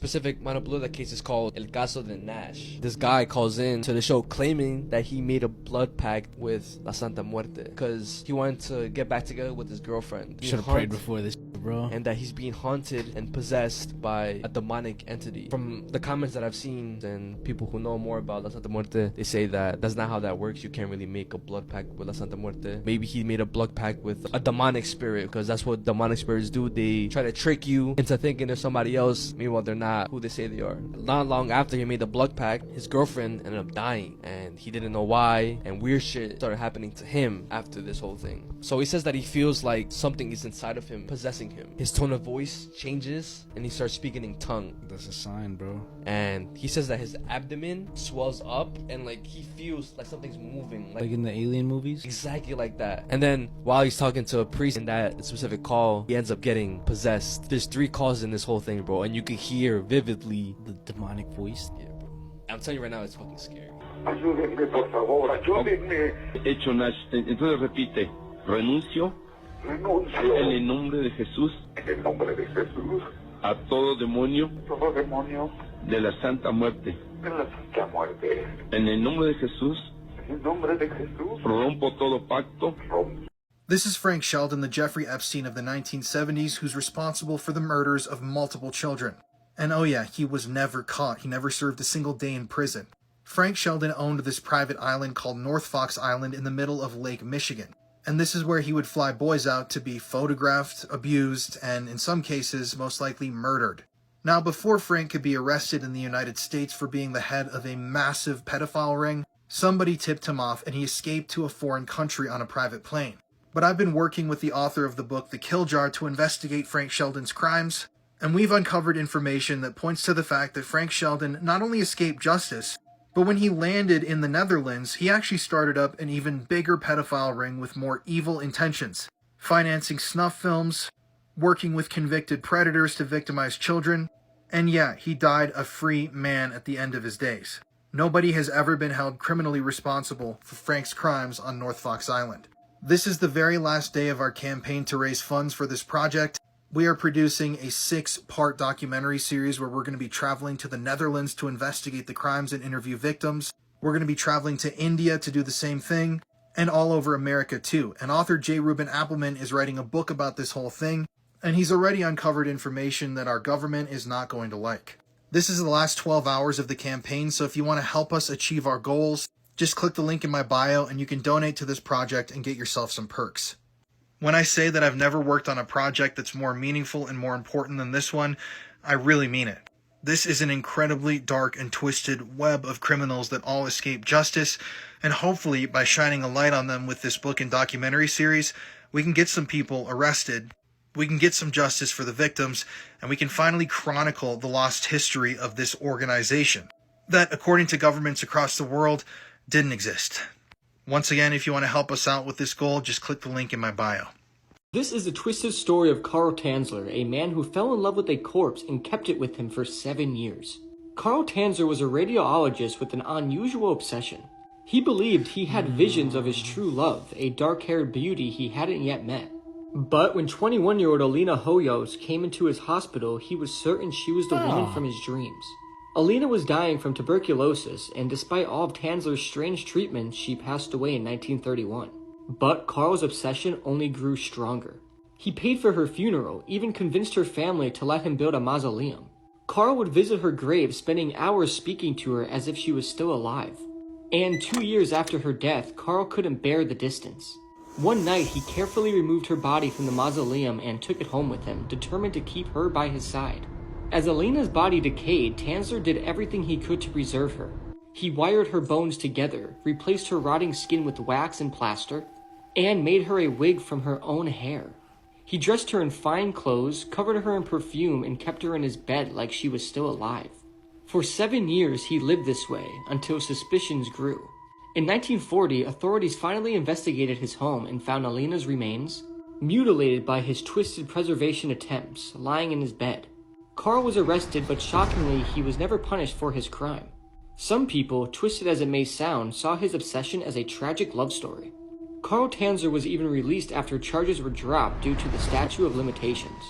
Specific Mano Blue, that case is called El Caso de Nash. This guy calls in to the show claiming that he made a blood pact with La Santa Muerte because he wanted to get back together with his girlfriend. Should have prayed before this, bro. And that he's being haunted and possessed by a demonic entity. From the comments that I've seen and people who know more about La Santa Muerte, they say that that's not how that works. You can't really make a blood pact with La Santa Muerte. Maybe he made a blood pact with a demonic spirit, because that's what demonic spirits do. They try to trick you into thinking they're somebody else, meanwhile they're not who they say they are. Not long after he made the blood pact, his girlfriend ended up dying, and he didn't know why, and weird shit started happening to him after this whole thing. So he says that he feels like something is inside of him possessing him. His tone of voice changes and he starts speaking in tongue. That's a sign, bro. And he says that his abdomen swells up and like he feels like something's moving, like in the Alien movies. Exactly like that. And then while he's talking to a priest in that specific call, he ends up getting possessed. There's 3 calls in this whole thing, bro, and you can hear vividly the demonic voice. Yeah, bro. I'm telling you right now, it's fucking scary. Ayúdenme, por favor, ayúdenme. Hecho Nash, entonces repite, renuncio en el nombre de Jesús, en el nombre de Jesús, a todo demonio de la Santa Muerte. de la Santa Muerte. En el nombre de Jesús, En el nombre de Jesús, rompo todo pacto. This is Frank Sheldon, the Jeffrey Epstein of the 1970s, who's responsible for the murders of multiple children. And oh yeah, he was never caught. He never served a single day in prison. Frank Sheldon owned this private island called North Fox Island in the middle of Lake Michigan. And this is where he would fly boys out to be photographed, abused, and in some cases, most likely murdered. Now, before Frank could be arrested in the United States for being the head of a massive pedophile ring, somebody tipped him off and he escaped to a foreign country on a private plane. But I've been working with the author of the book The Kill Jar to investigate Frank Sheldon's crimes, and we've uncovered information that points to the fact that Frank Sheldon not only escaped justice, but when he landed in the Netherlands, he actually started up an even bigger pedophile ring with more evil intentions, financing snuff films, working with convicted predators to victimize children, and yeah, he died a free man at the end of his days. Nobody has ever been held criminally responsible for Frank's crimes on North Fox Island. This is the very last day of our campaign to raise funds for this project. We are producing a 6-part documentary series where we're going to be traveling to the Netherlands to investigate the crimes and interview victims. We're going to be traveling to India to do the same thing, and all over America too. And author J. Reuben Appelman is writing a book about this whole thing, and he's already uncovered information that our government is not going to like. This is the last 12 hours of the campaign, so if you want to help us achieve our goals, just click the link in my bio and you can donate to this project and get yourself some perks. When I say that I've never worked on a project that's more meaningful and more important than this one, I really mean it. This is an incredibly dark and twisted web of criminals that all escape justice, and hopefully by shining a light on them with this book and documentary series, we can get some people arrested, we can get some justice for the victims, and we can finally chronicle the lost history of this organization that, according to governments across the world, didn't exist. Once again, if you want to help us out with this goal, just click the link in my bio. This is the twisted story of Carl Tanzler, a man who fell in love with a corpse and kept it with him for 7 years. Carl Tanzler was a radiologist with an unusual obsession. He believed he had visions of his true love, a dark-haired beauty he hadn't yet met. But when 21-year-old Alina Hoyos came into his hospital, he was certain she was the woman from his dreams. Alina was dying from tuberculosis, and despite all of Tanzler's strange treatments, she passed away in 1931. But Carl's obsession only grew stronger. He paid for her funeral, even convinced her family to let him build a mausoleum. Carl would visit her grave, spending hours speaking to her as if she was still alive. And 2 years after her death, Carl couldn't bear the distance. One night, he carefully removed her body from the mausoleum and took it home with him, determined to keep her by his side. As Alina's body decayed, Tanzler did everything he could to preserve her. He wired her bones together, replaced her rotting skin with wax and plaster, and made her a wig from her own hair. He dressed her in fine clothes, covered her in perfume, and kept her in his bed like she was still alive. For 7 years, he lived this way, until suspicions grew. In 1940, authorities finally investigated his home and found Alina's remains, mutilated by his twisted preservation attempts, lying in his bed. Carl was arrested, but shockingly, he was never punished for his crime. Some people, twisted as it may sound, saw his obsession as a tragic love story. Carl Tanzler was even released after charges were dropped due to the statute of limitations.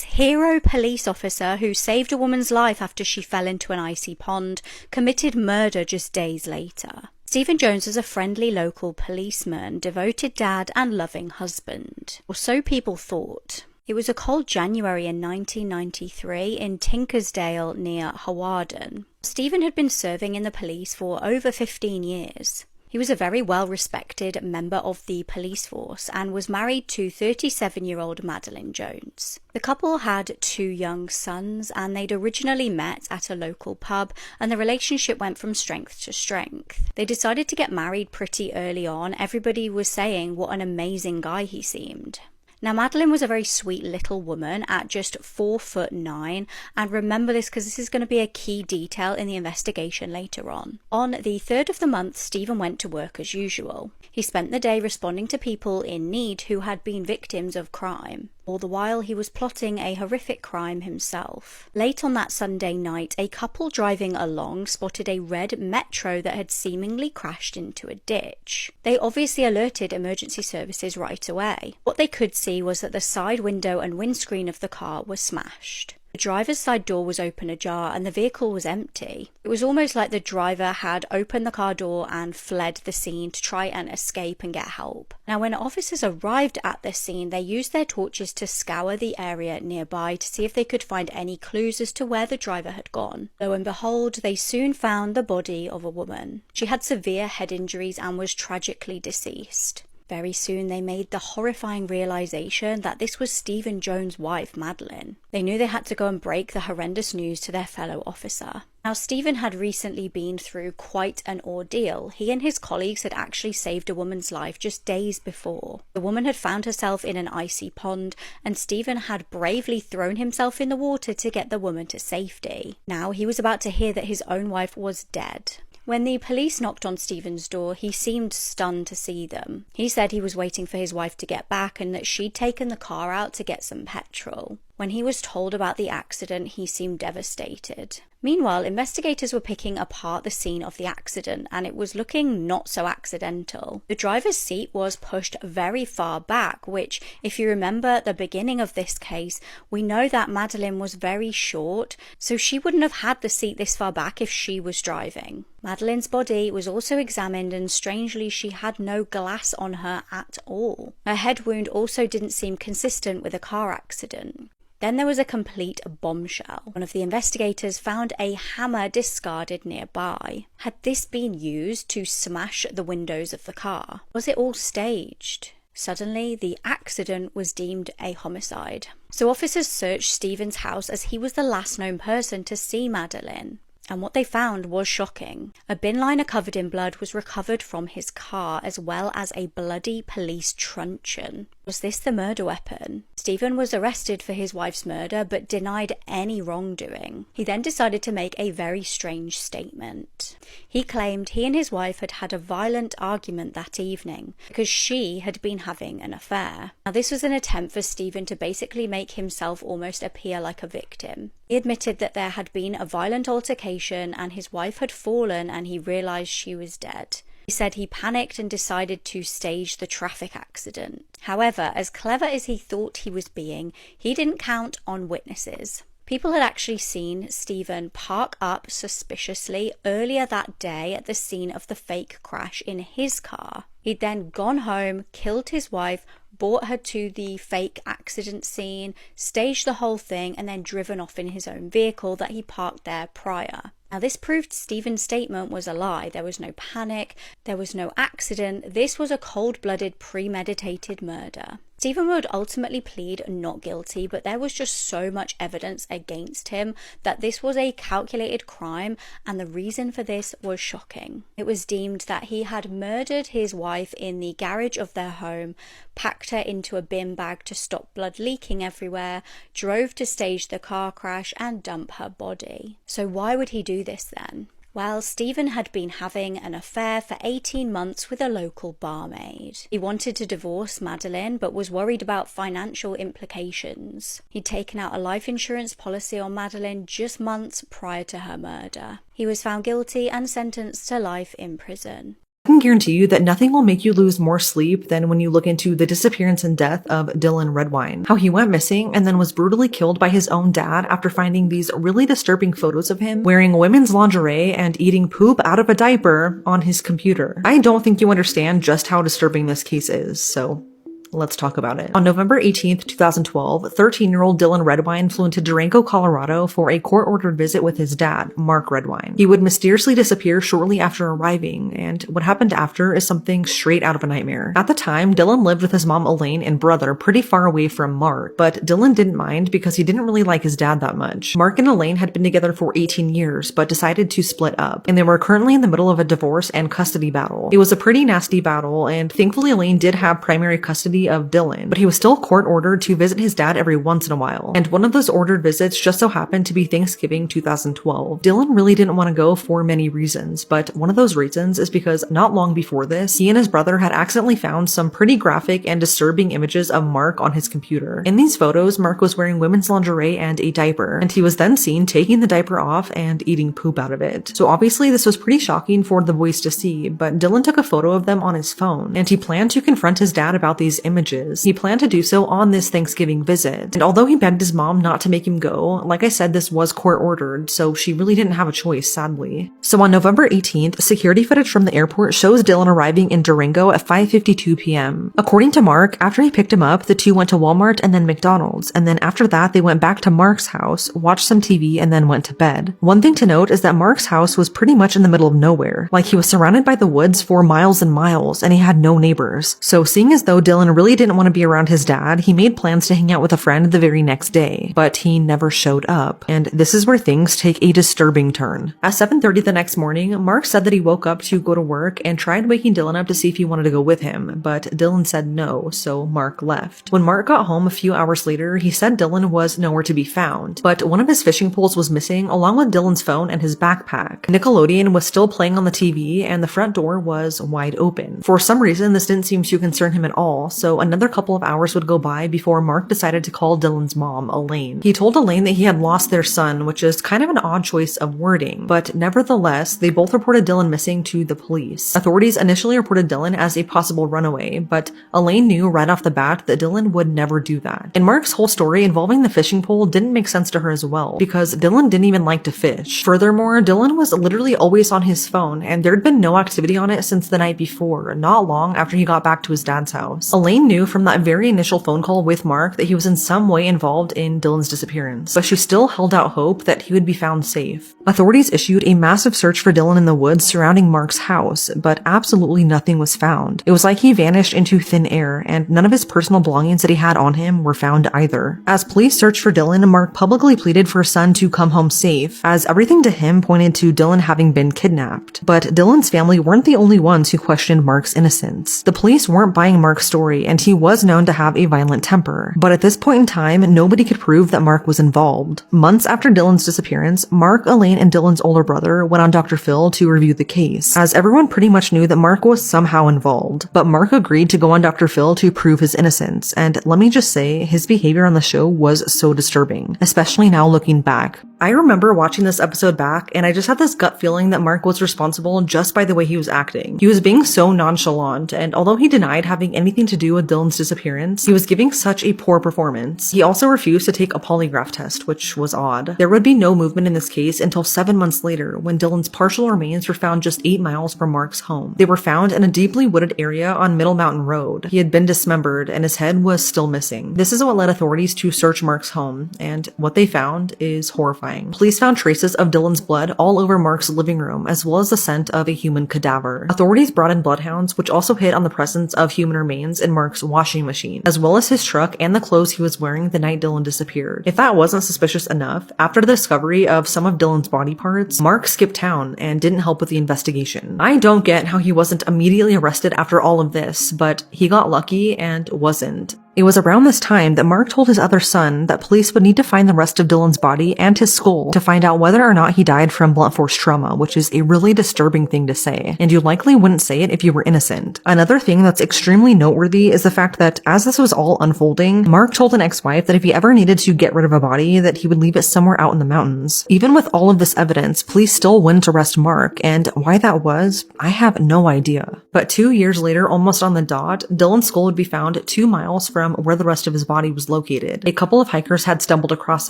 hero police officer who saved a woman's life after she fell into an icy pond committed murder just days later. Stephen Jones was a friendly local policeman, devoted dad and loving husband. Or so people thought. It was a cold January in 1993 in Tinkersdale near Hawarden. Stephen had been serving in the police for over 15 years. He was a very well-respected member of the police force and was married to 37-year-old Madeline Jones. The couple had 2 young sons, and they'd originally met at a local pub, and the relationship went from strength to strength. They decided to get married pretty early on. Everybody was saying what an amazing guy he seemed. Now, Madeline was a very sweet little woman at just 4'9", and remember this because this is going to be a key detail in the investigation later on. On the 3rd of the month, Stephen went to work as usual. He spent the day responding to people in need who had been victims of crime. All the while, he was plotting a horrific crime himself. Late on that Sunday night, a couple driving along spotted a red Metro that had seemingly crashed into a ditch. They obviously alerted emergency services right away. What they could see was that the side window and windscreen of the car were smashed. The driver's side door was open ajar and the vehicle was empty. It was almost like the driver had opened the car door and fled the scene to try and escape and get help. Now, when officers arrived at the scene, they used their torches to scour the area nearby to see if they could find any clues as to where the driver had gone. Lo and behold, they soon found the body of a woman. She had severe head injuries and was tragically deceased. Very soon they made the horrifying realization that this was Stephen Jones' wife, Madeline. They knew they had to go and break the horrendous news to their fellow officer. Now, Stephen had recently been through quite an ordeal. He and his colleagues had actually saved a woman's life just days before. The woman had found herself in an icy pond, and Stephen had bravely thrown himself in the water to get the woman to safety. Now he was about to hear that his own wife was dead. When the police knocked on Stephen's door, he seemed stunned to see them. He said he was waiting for his wife to get back and that she'd taken the car out to get some petrol. When he was told about the accident, he seemed devastated. Meanwhile, investigators were picking apart the scene of the accident, and it was looking not so accidental. The driver's seat was pushed very far back, which, if you remember at the beginning of this case, we know that Madeline was very short, so she wouldn't have had the seat this far back if she was driving. Madeline's body was also examined, and strangely, she had no glass on her at all. Her head wound also didn't seem consistent with a car accident. Then there was a complete bombshell. One of the investigators found a hammer discarded nearby. Had this been used to smash the windows of the car? Was it all staged? Suddenly, the accident was deemed a homicide. So officers searched Stephen's house as he was the last known person to see Madeline. And what they found was shocking. A bin liner covered in blood was recovered from his car, as well as a bloody police truncheon. Was this the murder weapon? Stephen was arrested for his wife's murder, but denied any wrongdoing. He then decided to make a very strange statement. He claimed he and his wife had had a violent argument that evening because she had been having an affair. Now, this was an attempt for Stephen to basically make himself almost appear like a victim. He admitted that there had been a violent altercation and his wife had fallen and he realized she was dead. He said he panicked and decided to stage the traffic accident. However, as clever as he thought he was being, he didn't count on witnesses. People had actually seen Stephen park up suspiciously earlier that day at the scene of the fake crash in his car. He'd then gone home, killed his wife, brought her to the fake accident scene, staged the whole thing, and then driven off in his own vehicle that he parked there prior. Now, this proved Stephen's statement was a lie. There was no panic, there was no accident. This was a cold-blooded, premeditated murder. Stephen would ultimately plead not guilty, but there was just so much evidence against him that this was a calculated crime, and the reason for this was shocking. It was deemed that he had murdered his wife in the garage of their home, packed her into a bin bag to stop blood leaking everywhere, drove to stage the car crash, and dump her body. So why would he do this then? Well, Stephen had been having an affair for 18 months with a local barmaid. He wanted to divorce Madeline, but was worried about financial implications. He'd taken out a life insurance policy on Madeline just months prior to her murder. He was found guilty and sentenced to life in prison. I can guarantee you that nothing will make you lose more sleep than when you look into the disappearance and death of Dylan Redwine. How he went missing and then was brutally killed by his own dad after finding these really disturbing photos of him wearing women's lingerie and eating poop out of a diaper on his computer. I don't think you understand just how disturbing this case is, so let's talk about it. On November 18th, 2012, 13-year-old Dylan Redwine flew into Durango, Colorado for a court-ordered visit with his dad, Mark Redwine. He would mysteriously disappear shortly after arriving, and what happened after is something straight out of a nightmare. At the time, Dylan lived with his mom Elaine and brother pretty far away from Mark, but Dylan didn't mind because he didn't really like his dad that much. Mark and Elaine had been together for 18 years, but decided to split up, and they were currently in the middle of a divorce and custody battle. It was a pretty nasty battle, and thankfully Elaine did have primary custody of Dylan, but he was still court-ordered to visit his dad every once in a while, and one of those ordered visits just so happened to be Thanksgiving 2012. Dylan really didn't want to go for many reasons, but one of those reasons is because not long before this, he and his brother had accidentally found some pretty graphic and disturbing images of Mark on his computer. In these photos, Mark was wearing women's lingerie and a diaper, and he was then seen taking the diaper off and eating poop out of it. So obviously this was pretty shocking for the boys to see, but Dylan took a photo of them on his phone, and he planned to confront his dad about these images. He planned to do so on this Thanksgiving visit, and although he begged his mom not to make him go, like I said, this was court-ordered, so she really didn't have a choice, sadly. So on November 18th, security footage from the airport shows Dylan arriving in Durango at 5:52 p.m. According to Mark, after he picked him up, the two went to Walmart and then McDonald's, and then after that, they went back to Mark's house, watched some TV, and then went to bed. One thing to note is that Mark's house was pretty much in the middle of nowhere, like he was surrounded by the woods for miles and miles, and he had no neighbors. So seeing as though Dylan really didn't want to be around his dad, he made plans to hang out with a friend the very next day, but he never showed up, and this is where things take a disturbing turn. At 7:30 the next morning, Mark said that he woke up to go to work and tried waking Dylan up to see if he wanted to go with him, but Dylan said no, so Mark left. When Mark got home a few hours later, he said Dylan was nowhere to be found, but one of his fishing poles was missing along with Dylan's phone and his backpack. Nickelodeon was still playing on the TV, and the front door was wide open. For some reason, this didn't seem to concern him at all, so another couple of hours would go by before Mark decided to call Dylan's mom, Elaine. He told Elaine that he had lost their son, which is kind of an odd choice of wording, but nevertheless, they both reported Dylan missing to the police. Authorities initially reported Dylan as a possible runaway, but Elaine knew right off the bat that Dylan would never do that. And Mark's whole story involving the fishing pole didn't make sense to her as well, because Dylan didn't even like to fish. Furthermore, Dylan was literally always on his phone, and there'd been no activity on it since the night before, not long after he got back to his dad's house. Elaine knew from that very initial phone call with Mark that he was in some way involved in Dylan's disappearance, but she still held out hope that he would be found safe. Authorities issued a massive search for Dylan in the woods surrounding Mark's house, but absolutely nothing was found. It was like he vanished into thin air, and none of his personal belongings that he had on him were found either. As police searched for Dylan, Mark publicly pleaded for his son to come home safe, as everything to him pointed to Dylan having been kidnapped. But Dylan's family weren't the only ones who questioned Mark's innocence. The police weren't buying Mark's story, and he was known to have a violent temper. But at this point in time, nobody could prove that Mark was involved. Months after Dylan's disappearance, Mark, Elaine, and Dylan's older brother went on Dr. Phil to review the case, as everyone pretty much knew that Mark was somehow involved. But Mark agreed to go on Dr. Phil to prove his innocence, and let me just say, his behavior on the show was so disturbing, especially now looking back. I remember watching this episode back, and I just had this gut feeling that Mark was responsible just by the way he was acting. He was being so nonchalant, and although he denied having anything to do with Dylan's disappearance, he was giving such a poor performance. He also refused to take a polygraph test, which was odd. There would be no movement in this case until 7 months later, when Dylan's partial remains were found just 8 miles from Mark's home. They were found in a deeply wooded area on Middle Mountain Road. He had been dismembered, and his head was still missing. This is what led authorities to search Mark's home, and what they found is horrifying. Police found traces of Dylan's blood all over Mark's living room, as well as the scent of a human cadaver. Authorities brought in bloodhounds, which also hit on the presence of human remains in Mark's washing machine, as well as his truck and the clothes he was wearing the night Dylan disappeared. If that wasn't suspicious enough, after the discovery of some of Dylan's body parts, Mark skipped town and didn't help with the investigation. I don't get how he wasn't immediately arrested after all of this, but he got lucky and wasn't. It was around this time that Mark told his other son that police would need to find the rest of Dylan's body and his skull to find out whether or not he died from blunt force trauma, which is a really disturbing thing to say, and you likely wouldn't say it if you were innocent. Another thing that's extremely noteworthy is the fact that as this was all unfolding, Mark told an ex-wife that if he ever needed to get rid of a body, that he would leave it somewhere out in the mountains. Even with all of this evidence, police still wouldn't arrest Mark, and why that was, I have no idea. But 2 years later, almost on the dot, Dylan's skull would be found 2 miles from where the rest of his body was located. A couple of hikers had stumbled across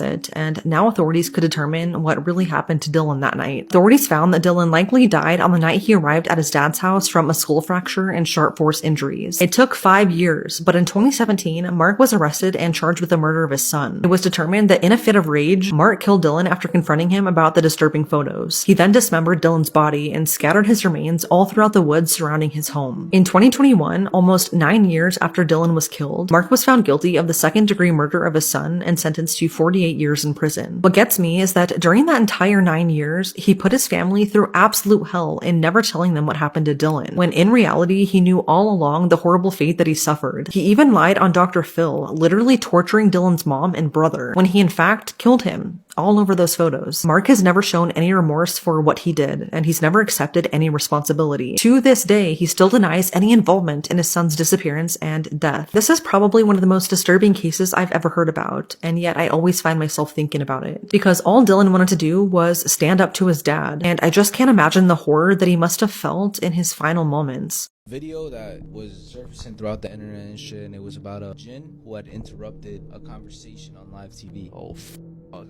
it, and now authorities could determine what really happened to Dylan that night. Authorities found that Dylan likely died on the night he arrived at his dad's house from a skull fracture and sharp force injuries. It took 5 years, but in 2017, Mark was arrested and charged with the murder of his son. It was determined that in a fit of rage, Mark killed Dylan after confronting him about the disturbing photos. He then dismembered Dylan's body and scattered his remains all throughout the woods surrounding his home. In 2021, almost 9 years after Dylan was killed, Mark was found guilty of the second-degree murder of his son and sentenced to 48 years in prison. What gets me is that during that entire 9 years, he put his family through absolute hell in never telling them what happened to Dylan, when in reality, he knew all along the horrible fate that he suffered. He even lied on Dr. Phil, literally torturing Dylan's mom and brother, when he in fact killed him. All over those photos. Mark has never shown any remorse for what he did, and he's never accepted any responsibility. To this day, he still denies any involvement in his son's disappearance and death. This is probably one of the most disturbing cases I've ever heard about, and yet I always find myself thinking about it. Because all Dylan wanted to do was stand up to his dad, and I just can't imagine the horror that he must have felt in his final moments. Video that was surfacing throughout the internet and shit, and it was about a jinn who had interrupted a conversation on live TV. Oh,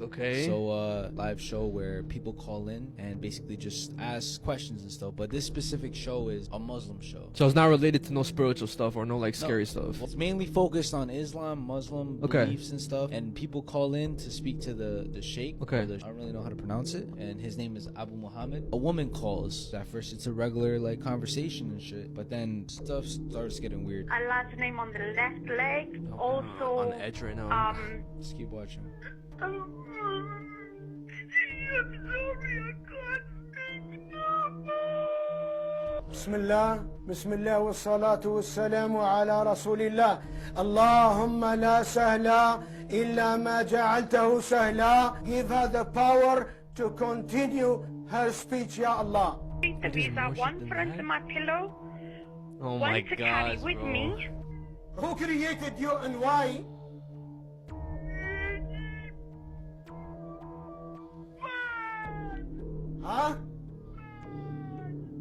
okay. So, live show where people call in and basically just ask questions and stuff. But this specific show is a Muslim show. So it's not related to no spiritual stuff or no like scary stuff. It's mainly focused on Islam, Muslim beliefs and stuff. And people call in to speak to the sheikh. Okay. I don't really know how to pronounce it. And his name is Abu Muhammad. A woman calls. At first, it's a regular like conversation and shit. But then stuff starts getting weird. Allah's name on the left leg. Also, on the edge right now. Just keep watching. I'm sorry, I can't speak now. بسم الله والصلاة والسلام على رسول الله اللهم لا سهل إلا ما جعلته سهلا. Give her the power to continue her speech, Ya Allah. The visa, one for under my pillow, Oh one my to God, carry with bro. me. Who created you and why? Huh?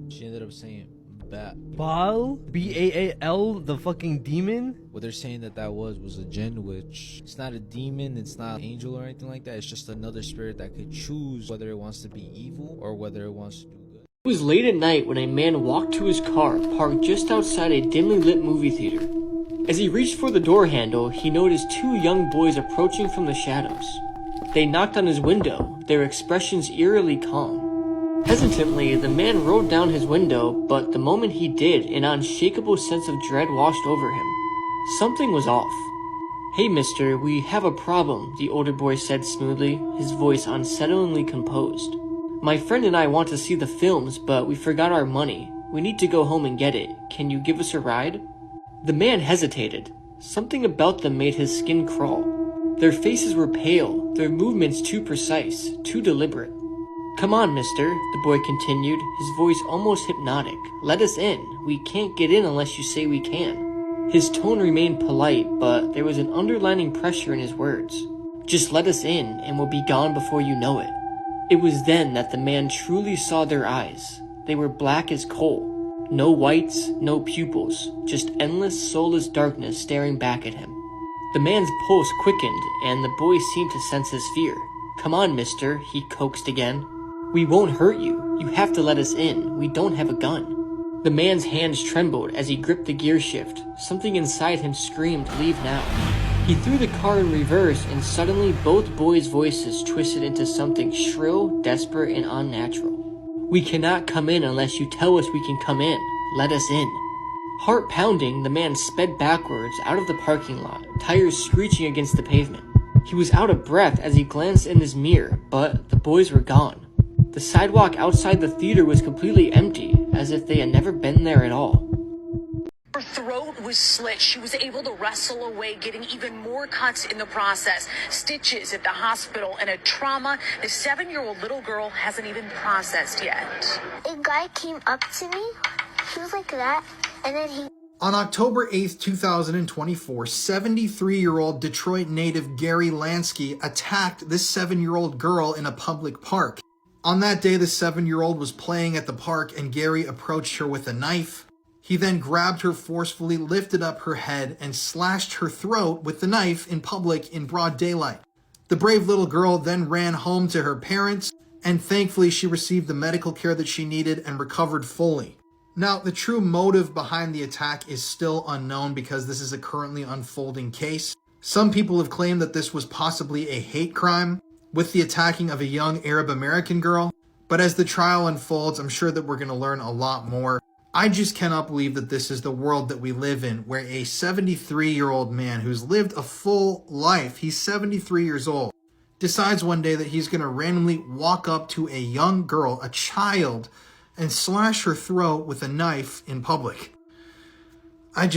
She ended up saying Bat. Baal? B-A-A-L? The fucking demon? What they're saying that was a jinn, which it's not a demon, it's not an angel or anything like that. It's just another spirit that could choose whether it wants to be evil or whether it wants to do good. It was late at night when a man walked to his car parked just outside a dimly lit movie theater. As he reached for the door handle, he noticed two young boys approaching from the shadows. They knocked on his window, their expressions eerily calm. Hesitantly, the man rolled down his window, but the moment he did, an unshakable sense of dread washed over him. Something was off. "Hey mister, we have a problem," the older boy said smoothly, his voice unsettlingly composed. "My friend and I want to see the films, but we forgot our money. We need to go home and get it. Can you give us a ride?" The man hesitated. Something about them made his skin crawl. Their faces were pale, their movements too precise, too deliberate. "Come on, mister," the boy continued, his voice almost hypnotic. "Let us in. We can't get in unless you say we can." His tone remained polite, but there was an underlining pressure in his words. "Just let us in, and we'll be gone before you know it." It was then that the man truly saw their eyes. They were black as coal. No whites, no pupils, just endless, soulless darkness staring back at him. The man's pulse quickened, and the boy seemed to sense his fear. "Come on, mister," he coaxed again. "We won't hurt you. You have to let us in. We don't have a gun." The man's hands trembled as he gripped the gear shift. Something inside him screamed, "Leave now." He threw the car in reverse, and suddenly both boys' voices twisted into something shrill, desperate, and unnatural. "We cannot come in unless you tell us we can come in. Let us in." Heart pounding, the man sped backwards out of the parking lot, tires screeching against the pavement. He was out of breath as he glanced in his mirror, but the boys were gone. The sidewalk outside the theater was completely empty, as if they had never been there at all. throat was slit. She was able to wrestle away, getting even more cuts in the process. Stitches at the hospital and a trauma the 7-year-old little girl hasn't even processed yet. A guy came up to me. He was like that, and then he... On October 8th, 2024, 73-year-old Detroit native Gary Lansky attacked this 7-year-old girl in a public park. On that day, the 7-year-old was playing at the park and Gary approached her with a knife. He then grabbed her forcefully, lifted up her head, and slashed her throat with the knife in public in broad daylight. The brave little girl then ran home to her parents, and thankfully she received the medical care that she needed and recovered fully. Now, the true motive behind the attack is still unknown because this is a currently unfolding case. Some people have claimed that this was possibly a hate crime with the attacking of a young Arab American girl, but as the trial unfolds, I'm sure that we're going to learn a lot more. I just cannot believe that this is the world that we live in, where a 73-year-old man who's lived a full life, he's 73 years old, decides one day that he's going to randomly walk up to a young girl, a child, and slash her throat with a knife in public. I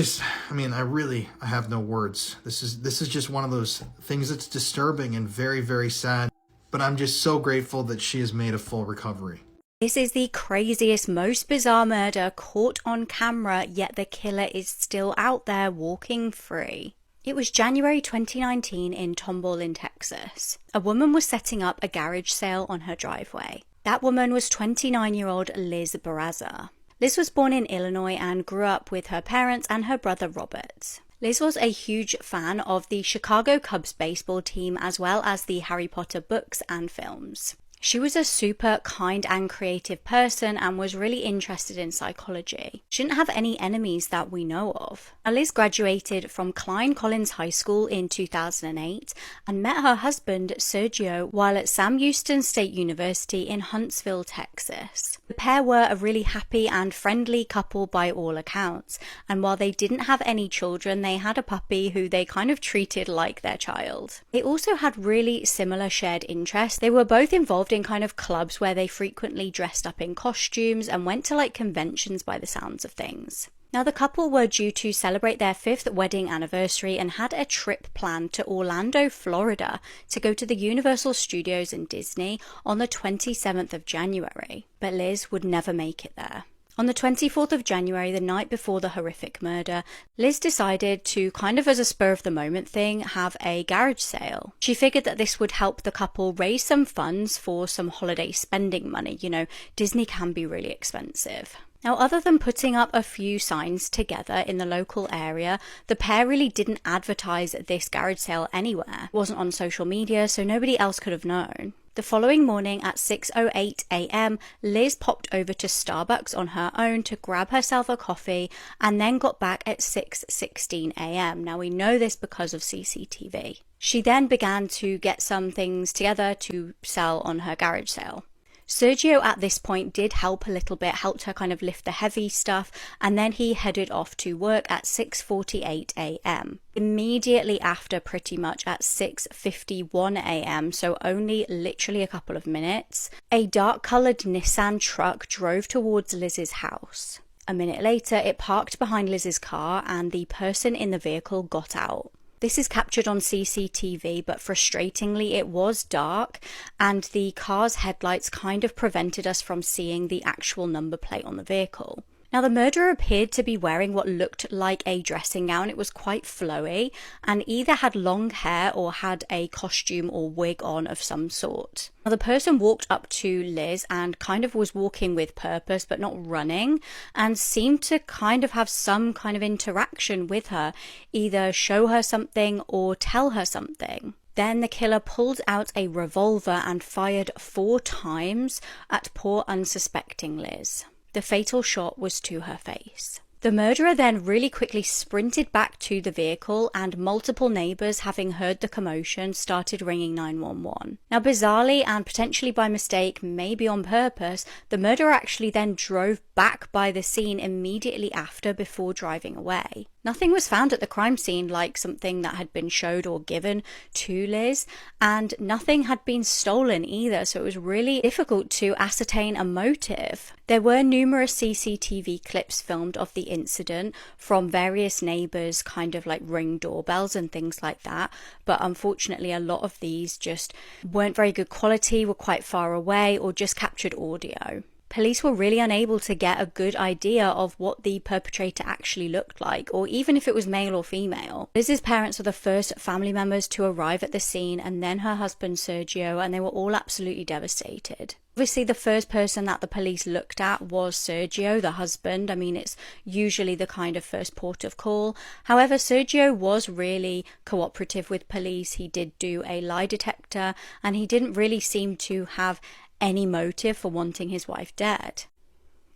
have no words. This is just one of those things that's disturbing and very, very sad, but I'm just so grateful that she has made a full recovery. This is the craziest, most bizarre murder caught on camera, yet the killer is still out there walking free. It was January 2019 in Tomball in Texas. A woman was setting up a garage sale on her driveway. That woman was 29-year-old Liz Barraza. Liz was born in Illinois and grew up with her parents and her brother Robert. Liz was a huge fan of the Chicago Cubs baseball team as well as the Harry Potter books and films. She was a super kind and creative person and was really interested in psychology. She didn't have any enemies that we know of. Now, Liz graduated from Klein Collins High School in 2008 and met her husband Sergio while at Sam Houston State University in Huntsville, Texas. The pair were a really happy and friendly couple by all accounts, and while they didn't have any children, they had a puppy who they kind of treated like their child. They also had really similar shared interests. They were both involved in kind of clubs where they frequently dressed up in costumes and went to like conventions by the sounds of things. Now, the couple were due to celebrate their 5th wedding anniversary and had a trip planned to Orlando, Florida to go to the Universal Studios and Disney on the 27th of January. But Liz would never make it there. On the 24th of January, the night before the horrific murder, Liz decided to, kind of as a spur of the moment thing, have a garage sale. She figured that this would help the couple raise some funds for some holiday spending money. You know, Disney can be really expensive. Now, other than putting up a few signs together in the local area, the pair really didn't advertise this garage sale anywhere. It wasn't on social media, so nobody else could have known. The following morning at 6:08 a.m., Liz popped over to Starbucks on her own to grab herself a coffee and then got back at 6:16 a.m. Now, we know this because of CCTV. She then began to get some things together to sell on her garage sale. Sergio at this point did help a little bit, helped her kind of lift the heavy stuff, and then he headed off to work at 6:48 a.m. Immediately after, pretty much at 6:51 a.m., so only literally a couple of minutes, a dark-coloured Nissan truck drove towards Liz's house. A minute later, it parked behind Liz's car and the person in the vehicle got out. This is captured on CCTV, but frustratingly it was dark and the car's headlights kind of prevented us from seeing the actual number plate on the vehicle. Now, the murderer appeared to be wearing what looked like a dressing gown. It was quite flowy and either had long hair or had a costume or wig on of some sort. Now, the person walked up to Liz and kind of was walking with purpose but not running, and seemed to kind of have some kind of interaction with her, either show her something or tell her something. Then the killer pulled out a revolver and fired 4 times at poor unsuspecting Liz. The fatal shot was to her face. The murderer then really quickly sprinted back to the vehicle, and multiple neighbours, having heard the commotion, started ringing 911. Now, bizarrely and potentially by mistake, maybe on purpose, the murderer actually then drove back by the scene immediately after before driving away. Nothing was found at the crime scene like something that had been showed or given to Liz, and nothing had been stolen either, so it was really difficult to ascertain a motive. There were numerous CCTV clips filmed of the incident from various neighbours, kind of like Ring doorbells and things like that, but unfortunately a lot of these just weren't very good quality, were quite far away, or just captured audio. Police were really unable to get a good idea of what the perpetrator actually looked like, or even if it was male or female. Liz's parents were the first family members to arrive at the scene, and then her husband Sergio, and they were all absolutely devastated. Obviously, the first person that the police looked at was Sergio, the husband. I mean, it's usually the kind of first port of call. However, Sergio was really cooperative with police. He did do a lie detector, and he didn't really seem to have any motive for wanting his wife dead.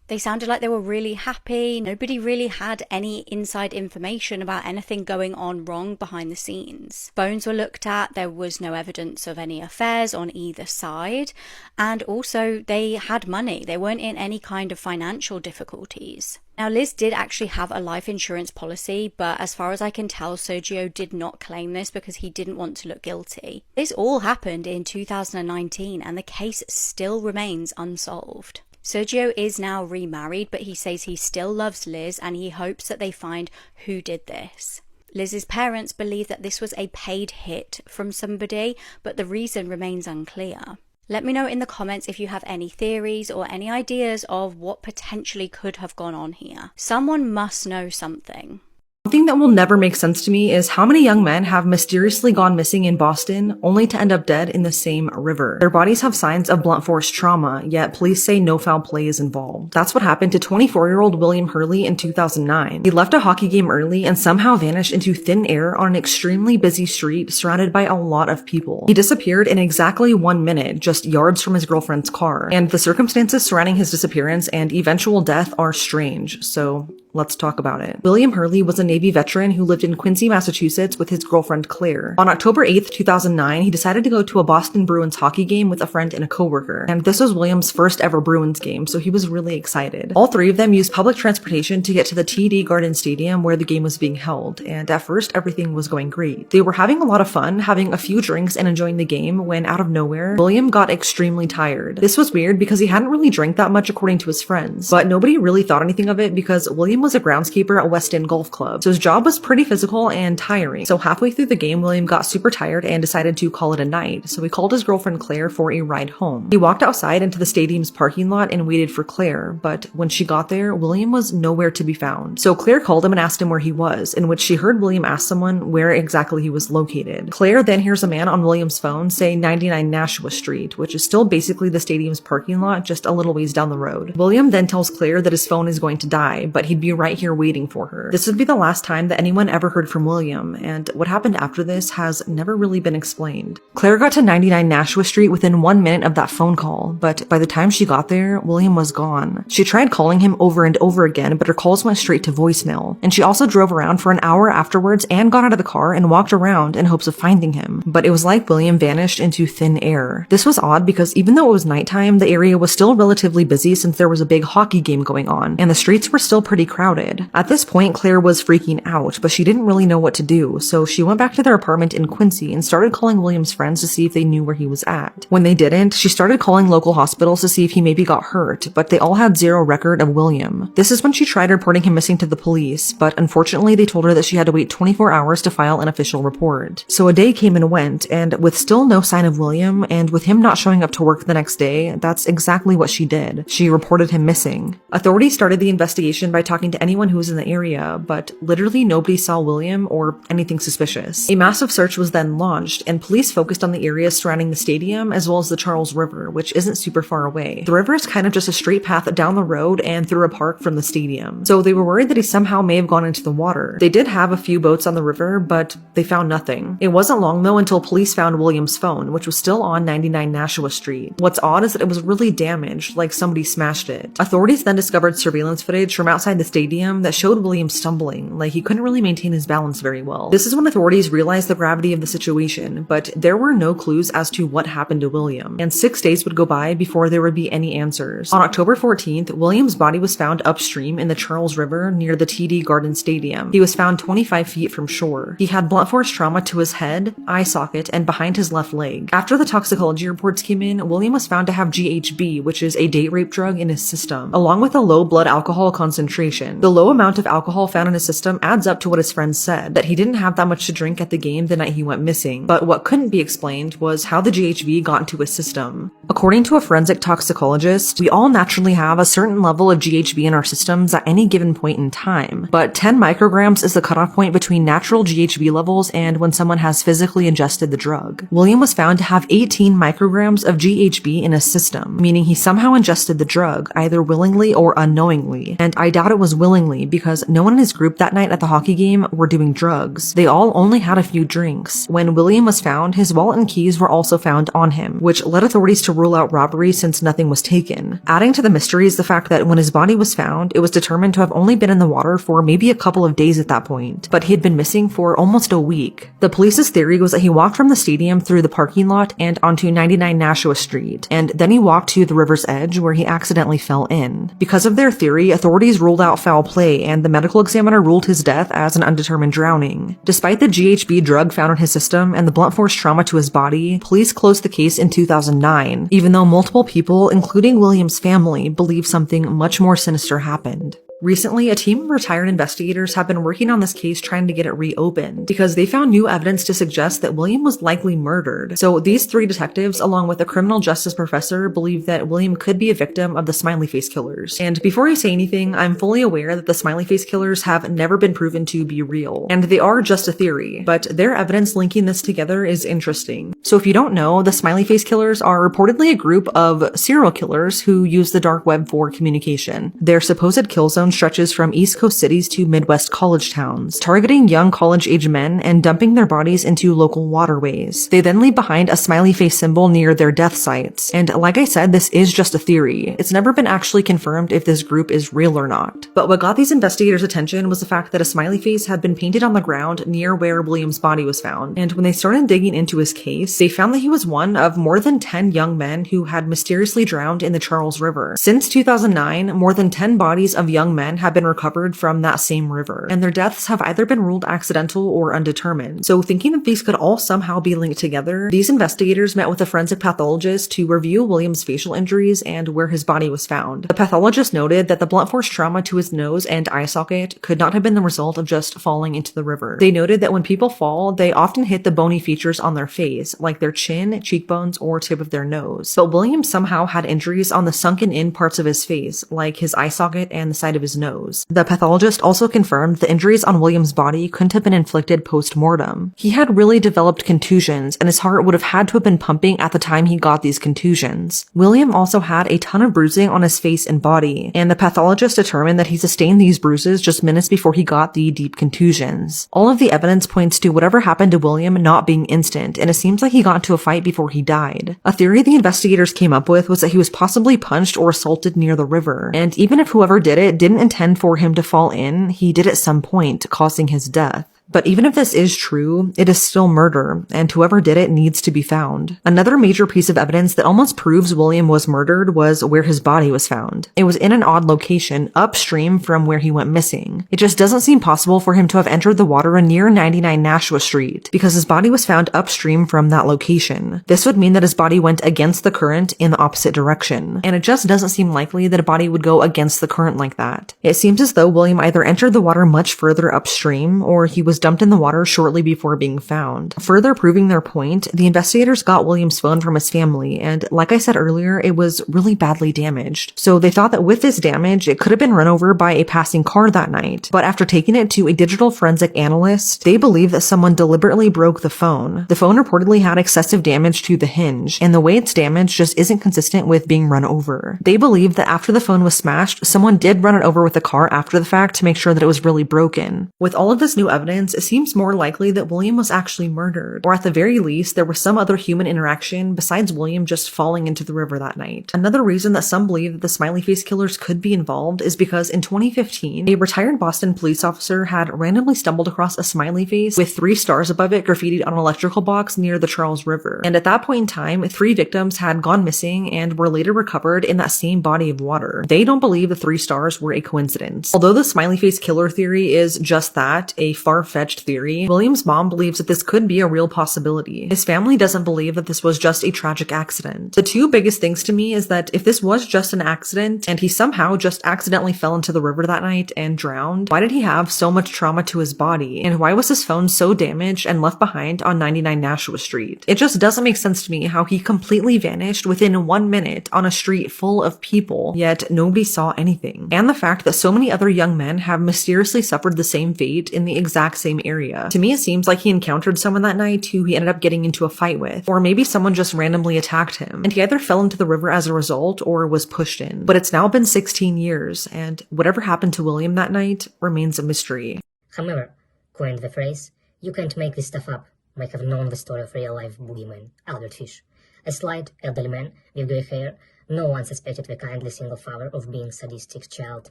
They sounded like they were really happy. Nobody really had any inside information about anything going on wrong behind the scenes. Phones were looked at, there was no evidence of any affairs on either side, and also they had money. They weren't in any kind of financial difficulties. Now, Liz did actually have a life insurance policy, but as far as I can tell, Sergio did not claim this because he didn't want to look guilty. This all happened in 2019, and the case still remains unsolved. Sergio is now remarried, but he says he still loves Liz and he hopes that they find who did this. Liz's parents believe that this was a paid hit from somebody, but the reason remains unclear. Let me know in the comments if you have any theories or any ideas of what potentially could have gone on here. Someone must know something. Something that will never make sense to me is how many young men have mysteriously gone missing in Boston only to end up dead in the same river. Their bodies have signs of blunt force trauma, yet police say no foul play is involved. That's what happened to 24-year-old William Hurley in 2009. He left a hockey game early and somehow vanished into thin air on an extremely busy street surrounded by a lot of people. He disappeared in exactly 1 minute, just yards from his girlfriend's car, and the circumstances surrounding his disappearance and eventual death are strange, so let's talk about it. William Hurley was a Navy veteran who lived in Quincy, Massachusetts with his girlfriend Claire. On October 8th, 2009, he decided to go to a Boston Bruins hockey game with a friend and a coworker. And this was William's first ever Bruins game, so he was really excited. All three of them used public transportation to get to the TD Garden Stadium where the game was being held, and at first everything was going great. They were having a lot of fun, having a few drinks and enjoying the game when out of nowhere, William got extremely tired. This was weird because he hadn't really drank that much according to his friends, but nobody really thought anything of it because William was a groundskeeper at West End Golf Club, so his job was pretty physical and tiring. So halfway through the game, William got super tired and decided to call it a night, so he called his girlfriend Claire for a ride home. He walked outside into the stadium's parking lot and waited for Claire, but when she got there, William was nowhere to be found. So Claire called him and asked him where he was, in which she heard William ask someone where exactly he was located. Claire then hears a man on William's phone say 99 Nashua Street, which is still basically the stadium's parking lot, just a little ways down the road. William then tells Claire that his phone is going to die, but he'd be right here waiting for her. This would be the last time that anyone ever heard from William, and what happened after this has never really been explained. Claire got to 99 Nashua Street within 1 minute of that phone call, but by the time she got there, William was gone. She tried calling him over and over again, but her calls went straight to voicemail, and she also drove around for an hour afterwards and got out of the car and walked around in hopes of finding him, but it was like William vanished into thin air. This was odd because even though it was nighttime, the area was still relatively busy since there was a big hockey game going on, and the streets were still pretty crowded. At this point, Claire was freaking out, but she didn't really know what to do, so she went back to their apartment in Quincy and started calling William's friends to see if they knew where he was at. When they didn't, she started calling local hospitals to see if he maybe got hurt, but they all had zero record of William. This is when she tried reporting him missing to the police, but unfortunately they told her that she had to wait 24 hours to file an official report. So a day came and went, and with still no sign of William, and with him not showing up to work the next day, that's exactly what she did. She reported him missing. Authorities started the investigation by talking to anyone who was in the area, but literally nobody saw William or anything suspicious. A massive search was then launched, and police focused on the area surrounding the stadium as well as the Charles River, which isn't super far away. The river is kind of just a straight path down the road and through a park from the stadium, so they were worried that he somehow may have gone into the water. They did have a few boats on the river, but they found nothing. It wasn't long though until police found William's phone, which was still on 99 Nashua Street. What's odd is that it was really damaged, like somebody smashed it. Authorities then discovered surveillance footage from outside the stadium stadium that showed William stumbling, like he couldn't really maintain his balance very well. This is when authorities realized the gravity of the situation, but there were no clues as to what happened to William, and 6 days would go by before there would be any answers. On October 14th, William's body was found upstream in the Charles River near the TD Garden Stadium. He was found 25 feet from shore. He had blunt force trauma to his head, eye socket, and behind his left leg. After the toxicology reports came in, William was found to have GHB, which is a date rape drug, in his system, along with a low blood alcohol concentration. The low amount of alcohol found in his system adds up to what his friends said, that he didn't have that much to drink at the game the night he went missing. But what couldn't be explained was how the GHB got into his system. According to a forensic toxicologist, we all naturally have a certain level of GHB in our systems at any given point in time, but 10 micrograms is the cutoff point between natural GHB levels and when someone has physically ingested the drug. William was found to have 18 micrograms of GHB in his system, meaning he somehow ingested the drug, either willingly or unknowingly. And I doubt it was willingly, because no one in his group that night at the hockey game were doing drugs. They all only had a few drinks. When William was found, his wallet and keys were also found on him, which led authorities to rule out robbery since nothing was taken. Adding to the mystery is the fact that when his body was found, it was determined to have only been in the water for maybe a couple of days at that point, but he had been missing for almost a week. The police's theory was that he walked from the stadium through the parking lot and onto 99 Nashua Street, and then he walked to the river's edge where he accidentally fell in. Because of their theory, authorities ruled out foul play, and the medical examiner ruled his death as an undetermined drowning. Despite the GHB drug found in his system and the blunt force trauma to his body, police closed the case in 2009, even though multiple people, including William's family, believe something much more sinister happened. Recently, a team of retired investigators have been working on this case trying to get it reopened because they found new evidence to suggest that William was likely murdered. So these 3 detectives, along with a criminal justice professor, believe that William could be a victim of the smiley face killers. And before I say anything, I'm fully aware that the smiley face killers have never been proven to be real, and they are just a theory, but their evidence linking this together is interesting. So if you don't know, the smiley face killers are reportedly a group of serial killers who use the dark web for communication. Their supposed kill zone stretches from East Coast cities to Midwest college towns, targeting young college-age men and dumping their bodies into local waterways. They then leave behind a smiley face symbol near their death sites. And like I said, this is just a theory. It's never been actually confirmed if this group is real or not. But what got these investigators' attention was the fact that a smiley face had been painted on the ground near where William's body was found. And when they started digging into his case, they found that he was one of more than 10 young men who had mysteriously drowned in the Charles River. Since 2009, more than 10 bodies of young men have been recovered from that same river, and their deaths have either been ruled accidental or undetermined. So thinking that these could all somehow be linked together, these investigators met with a forensic pathologist to review William's facial injuries and where his body was found. The pathologist noted that the blunt force trauma to his nose and eye socket could not have been the result of just falling into the river. They noted that when people fall, they often hit the bony features on their face, like their chin, cheekbones, or tip of their nose. But William somehow had injuries on the sunken in parts of his face, like his eye socket and the side of his nose. The pathologist also confirmed the injuries on William's body couldn't have been inflicted post-mortem. He had really developed contusions, and his heart would have had to have been pumping at the time he got these contusions. William also had a ton of bruising on his face and body, and the pathologist determined that he sustained these bruises just minutes before he got the deep contusions. All of the evidence points to whatever happened to William not being instant, and it seems like he got into a fight before he died. A theory the investigators came up with was that he was possibly punched or assaulted near the river, and even if whoever did it didn't intend for him to fall in, he did at some point, causing his death. But even if this is true, it is still murder, and whoever did it needs to be found. Another major piece of evidence that almost proves William was murdered was where his body was found. It was in an odd location, upstream from where he went missing. It just doesn't seem possible for him to have entered the water near 99 Nashua Street, because his body was found upstream from that location. This would mean that his body went against the current in the opposite direction, and it just doesn't seem likely that a body would go against the current like that. It seems as though William either entered the water much further upstream, or he was dumped in the water shortly before being found. Further proving their point, the investigators got William's phone from his family, and like I said earlier, it was really badly damaged. So they thought that with this damage, it could have been run over by a passing car that night. But after taking it to a digital forensic analyst, they believe that someone deliberately broke the phone. The phone reportedly had excessive damage to the hinge, and the way it's damaged just isn't consistent with being run over. They believe that after the phone was smashed, someone did run it over with the car after the fact to make sure that it was really broken. With all of this new evidence, evidence, it seems more likely that William was actually murdered, or at the very least, there was some other human interaction besides William just falling into the river that night. Another reason that some believe that the smiley face killers could be involved is because in 2015, a retired Boston police officer had randomly stumbled across a smiley face with 3 stars above it graffitied on an electrical box near the Charles River. And at that point in time, 3 victims had gone missing and were later recovered in that same body of water. They don't believe the 3 stars were a coincidence. Although the smiley face killer theory is just that, a far-fetched theory, William's mom believes that this could be a real possibility. His family doesn't believe that this was just a tragic accident. The 2 biggest things to me is that if this was just an accident and he somehow just accidentally fell into the river that night and drowned, why did he have so much trauma to his body? And why was his phone so damaged and left behind on 99 Nashua Street? It just doesn't make sense to me how he completely vanished within 1 minute on a street full of people, yet nobody saw anything. And the fact that so many other young men have mysteriously suffered the same fate in the exact same area. To me, it seems like he encountered someone that night who he ended up getting into a fight with, or maybe someone just randomly attacked him, and he either fell into the river as a result or was pushed in. But it's now been 16 years, and whatever happened to William that night remains a mystery. However, coined the phrase, "You can't make this stuff up," might have known the story of real-life boogeyman, Albert Fish. A slight, elderly man with grey hair, no one suspected the kindly single father of being sadistic child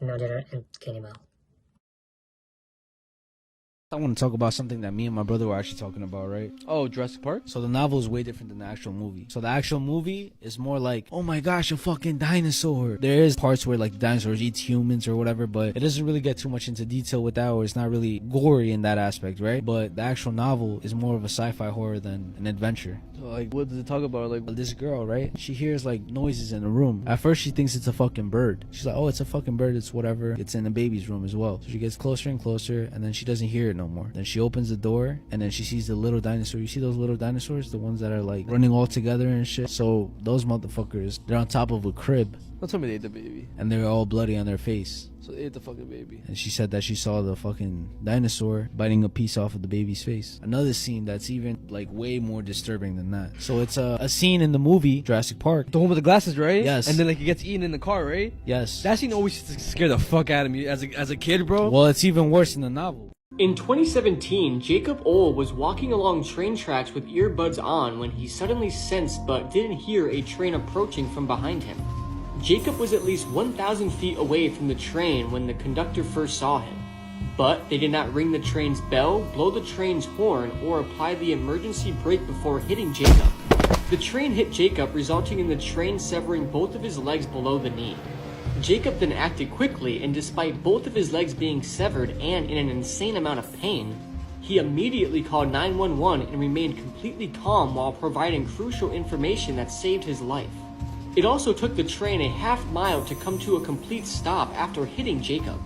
murderer and cannibal. I want to talk about something that me and my brother were actually talking about, right? Oh, Jurassic Park? So the novel is way different than the actual movie. So the actual movie is more like, oh my gosh, a fucking dinosaur. There is parts where like dinosaurs eat humans or whatever, but it doesn't really get too much into detail with that, or it's not really gory in that aspect, right? But the actual novel is more of a sci-fi horror than an adventure. So like, what does it talk about? Like, this girl, right? She hears like noises in the room. At first she thinks it's a fucking bird. She's like, oh, it's a fucking bird, it's whatever. It's in the baby's room as well. So she gets closer and closer, and then she doesn't hear it no more. Then she opens the door, and then she sees the little dinosaur. You see those little dinosaurs? The ones that are like running all together and shit? So those motherfuckers, they're on top of a crib. Don't tell me they ate the baby. And they're all bloody on their face. So they ate the fucking baby. And she said that she saw the fucking dinosaur biting a piece off of the baby's face. Another scene that's even like way more disturbing than that. So it's a scene in the movie Jurassic Park. The one with the glasses, right? Yes. And then like he gets eaten in the car, right? Yes. That scene always used to scare the fuck out of me as a kid, bro. Well, it's even worse in the novel. In 2017, Jacob Ohl was walking along train tracks with earbuds on when he suddenly sensed but didn't hear a train approaching from behind him. Jacob was at least 1,000 feet away from the train when the conductor first saw him. But they did not ring the train's bell, blow the train's horn, or apply the emergency brake before hitting Jacob. The train hit Jacob, resulting in the train severing both of his legs below the knee. Jacob then acted quickly, and despite both of his legs being severed and in an insane amount of pain, he immediately called 911 and remained completely calm while providing crucial information that saved his life. It also took the train a half mile to come to a complete stop after hitting Jacob.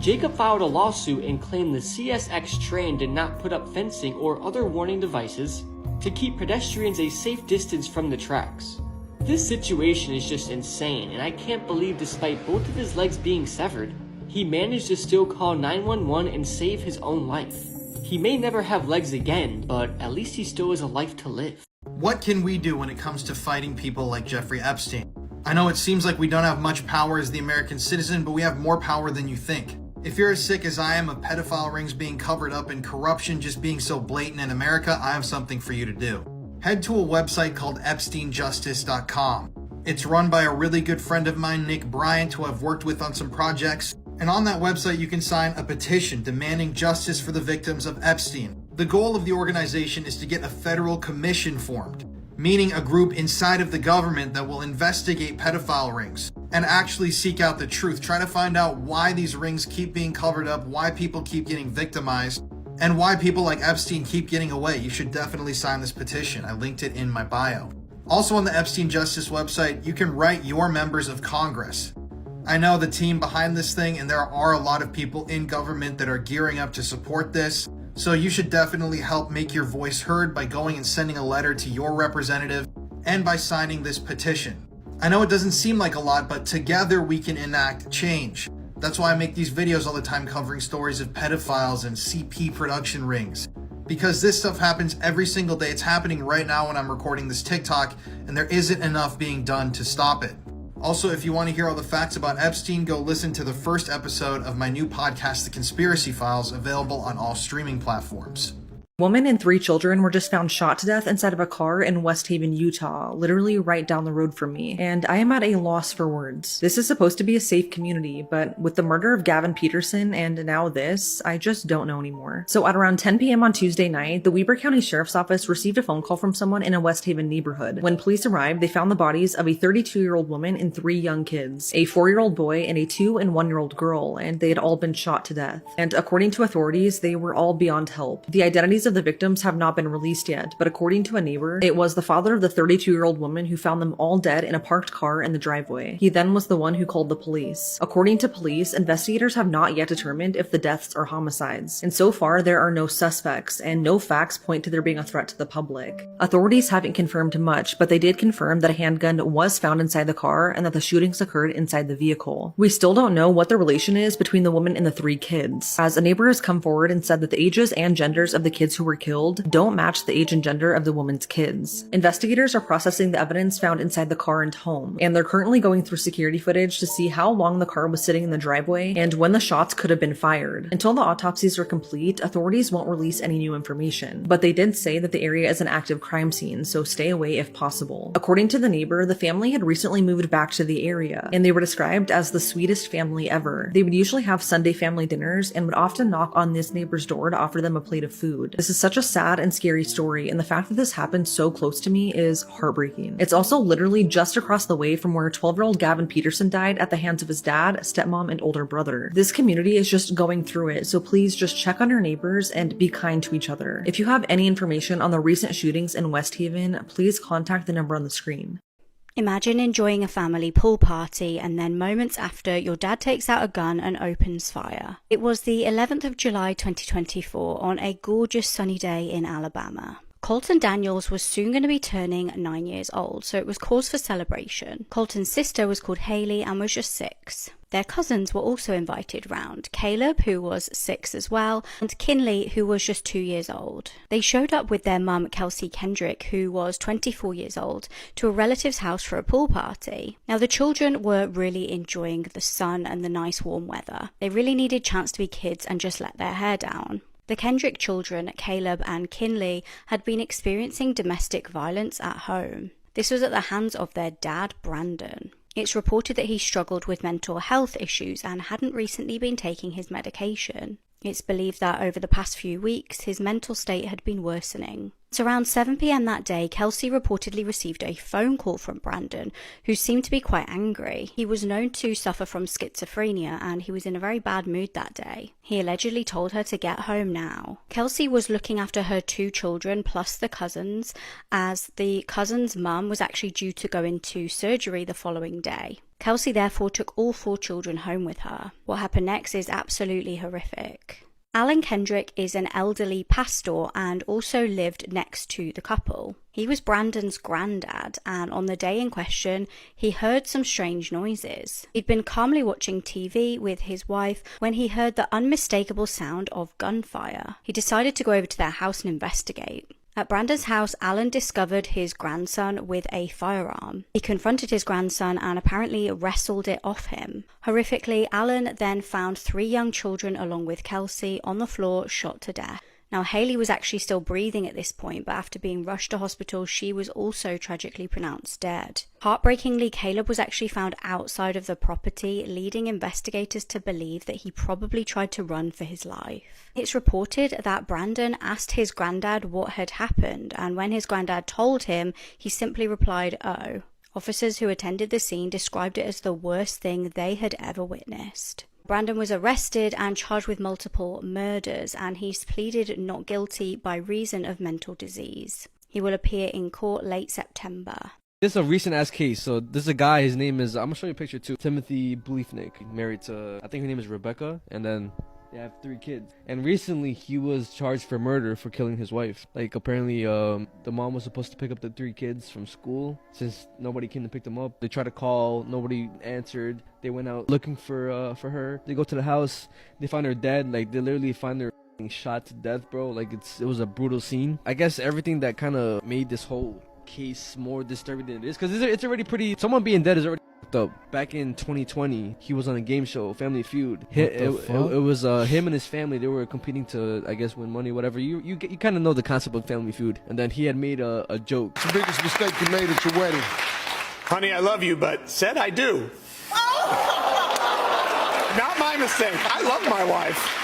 Jacob filed a lawsuit and claimed the CSX train did not put up fencing or other warning devices to keep pedestrians a safe distance from the tracks. This situation is just insane, and I can't believe despite both of his legs being severed, he managed to still call 911 and save his own life. He may never have legs again, but at least he still has a life to live. What can we do when it comes to fighting people like Jeffrey Epstein? I know it seems like we don't have much power as the American citizen, but we have more power than you think. If you're as sick as I am of pedophile rings being covered up and corruption just being so blatant in America, I have something for you to do. Head to a website called EpsteinJustice.com. It's run by a really good friend of mine, Nick Bryant, who I've worked with on some projects. And on that website, you can sign a petition demanding justice for the victims of Epstein. The goal of the organization is to get a federal commission formed, meaning a group inside of the government that will investigate pedophile rings and actually seek out the truth, try to find out why these rings keep being covered up, why people keep getting victimized, and why people like Epstein keep getting away. You should definitely sign this petition. I linked it in my bio. Also on the Epstein Justice website, you can write your members of Congress. I know the team behind this thing, and there are a lot of people in government that are gearing up to support this. So you should definitely help make your voice heard by going and sending a letter to your representative and by signing this petition. I know it doesn't seem like a lot, but together we can enact change. That's why I make these videos all the time covering stories of pedophiles and CP production rings. Because this stuff happens every single day. It's happening right now when I'm recording this TikTok, and there isn't enough being done to stop it. Also, if you want to hear all the facts about Epstein, go listen to the first episode of my new podcast, The Conspiracy Files, available on all streaming platforms. Woman and 3 children were just found shot to death inside of a car in West Haven, Utah, literally right down the road from me, and I am at a loss for words. This is supposed to be a safe community, but with the murder of Gavin Peterson and now this, I just don't know anymore. So at around 10 p.m. on Tuesday night, the Weber County Sheriff's Office received a phone call from someone in a West Haven neighborhood. When police arrived, they found the bodies of a 32-year-old woman and 3 young kids, a 4-year-old boy and a 2- and 1-year-old girl, and they had all been shot to death. And according to authorities, they were all beyond help. The identities of the victims have not been released yet, but according to a neighbor, it was the father of the 32-year-old woman who found them all dead in a parked car in the driveway. He then was the one who called the police. According to police, investigators have not yet determined if the deaths are homicides, and so far there are no suspects, and no facts point to there being a threat to the public. Authorities haven't confirmed much, but they did confirm that a handgun was found inside the car and that the shootings occurred inside the vehicle. We still don't know what the relation is between the woman and the 3 kids, as a neighbor has come forward and said that the ages and genders of the kids who were killed don't match the age and gender of the woman's kids. Investigators are processing the evidence found inside the car and home, and they're currently going through security footage to see how long the car was sitting in the driveway and when the shots could have been fired. Until the autopsies are complete, authorities won't release any new information, but they did say that the area is an active crime scene, so stay away if possible. According to the neighbor, the family had recently moved back to the area, and they were described as the sweetest family ever. They would usually have Sunday family dinners and would often knock on this neighbor's door to offer them a plate of food. This is such a sad and scary story, and the fact that this happened so close to me is heartbreaking. It's also literally just across the way from where 12-year-old Gavin Peterson died at the hands of his dad, stepmom, and older brother. This community is just going through it, so please just check on your neighbors and be kind to each other. If you have any information on the recent shootings in West Haven, please contact the number on the screen. Imagine enjoying a family pool party and then moments after your dad takes out a gun and opens fire. It was the 11th of July 2024 on a gorgeous sunny day in Alabama. Colton Daniels was soon going to be turning 9 years old, so it was cause for celebration. Colton's sister was called Haley and was just 6. Their cousins were also invited round, Caleb, who was 6 as well, and Kinley, who was just 2 years old. They showed up with their mum, Kelsey Kendrick, who was 24 years old, to a relative's house for a pool party. Now, the children were really enjoying the sun and the nice warm weather. They really needed a chance to be kids and just let their hair down. The Kendrick children, Caleb and Kinley, had been experiencing domestic violence at home. This was at the hands of their dad, Brandon. It's reported that he struggled with mental health issues and hadn't recently been taking his medication. It's believed that over the past few weeks, his mental state had been worsening. It's around 7 p.m. that day, Kelsey reportedly received a phone call from Brandon, who seemed to be quite angry. He was known to suffer from schizophrenia, and he was in a very bad mood that day. He allegedly told her to get home now. Kelsey was looking after her 2 children plus the cousins, as the cousin's mum was actually due to go into surgery the following day. Kelsey therefore took all 4 children home with her. What happened next is absolutely horrific. Alan Kendrick is an elderly pastor and also lived next to the couple. He was Brandon's granddad, and on the day in question, he heard some strange noises. He'd been calmly watching TV with his wife when he heard the unmistakable sound of gunfire. He decided to go over to their house and investigate. At Brandon's house, Alan discovered his grandson with a firearm. He confronted his grandson and apparently wrestled it off him. Horrifically, Alan then found 3 young children along with Kelsey on the floor, shot to death. Now, Haley was actually still breathing at this point, but after being rushed to hospital, she was also tragically pronounced dead. Heartbreakingly, Caleb was actually found outside of the property, leading investigators to believe that he probably tried to run for his life. It's reported that Brandon asked his granddad what had happened, and when his granddad told him, he simply replied, "Oh." Officers who attended the scene described it as the worst thing they had ever witnessed. Brandon was arrested and charged with multiple murders, and he's pleaded not guilty by reason of mental disease. He will appear in court late September. This is a recent ass case. So this is a guy, his name is, I'm gonna show you a picture too, Timothy Bleefnick, married to, I think her name is Rebecca, and then they have 3 kids. And recently he was charged for murder for killing his wife. Like, apparently the mom was supposed to pick up the 3 kids from school. Since nobody came to pick them up, they tried to call, nobody answered. They went out looking for her. They go to the house, they find her dead. Like, they literally find her shot to death, bro. Like, it was a brutal scene. I guess everything that kind of made this whole case more disturbing than it is, because it's already pretty, someone being dead is already fucked up. Back in 2020, he was on a game show, Family Feud. It fuck? was him and his family. They were competing to, I guess, win money, whatever. You kind of know the concept of Family Feud. And then he had made a joke. It's the biggest mistake you made at your wedding. Honey, I love you, but said I do. Not my mistake. I love my wife.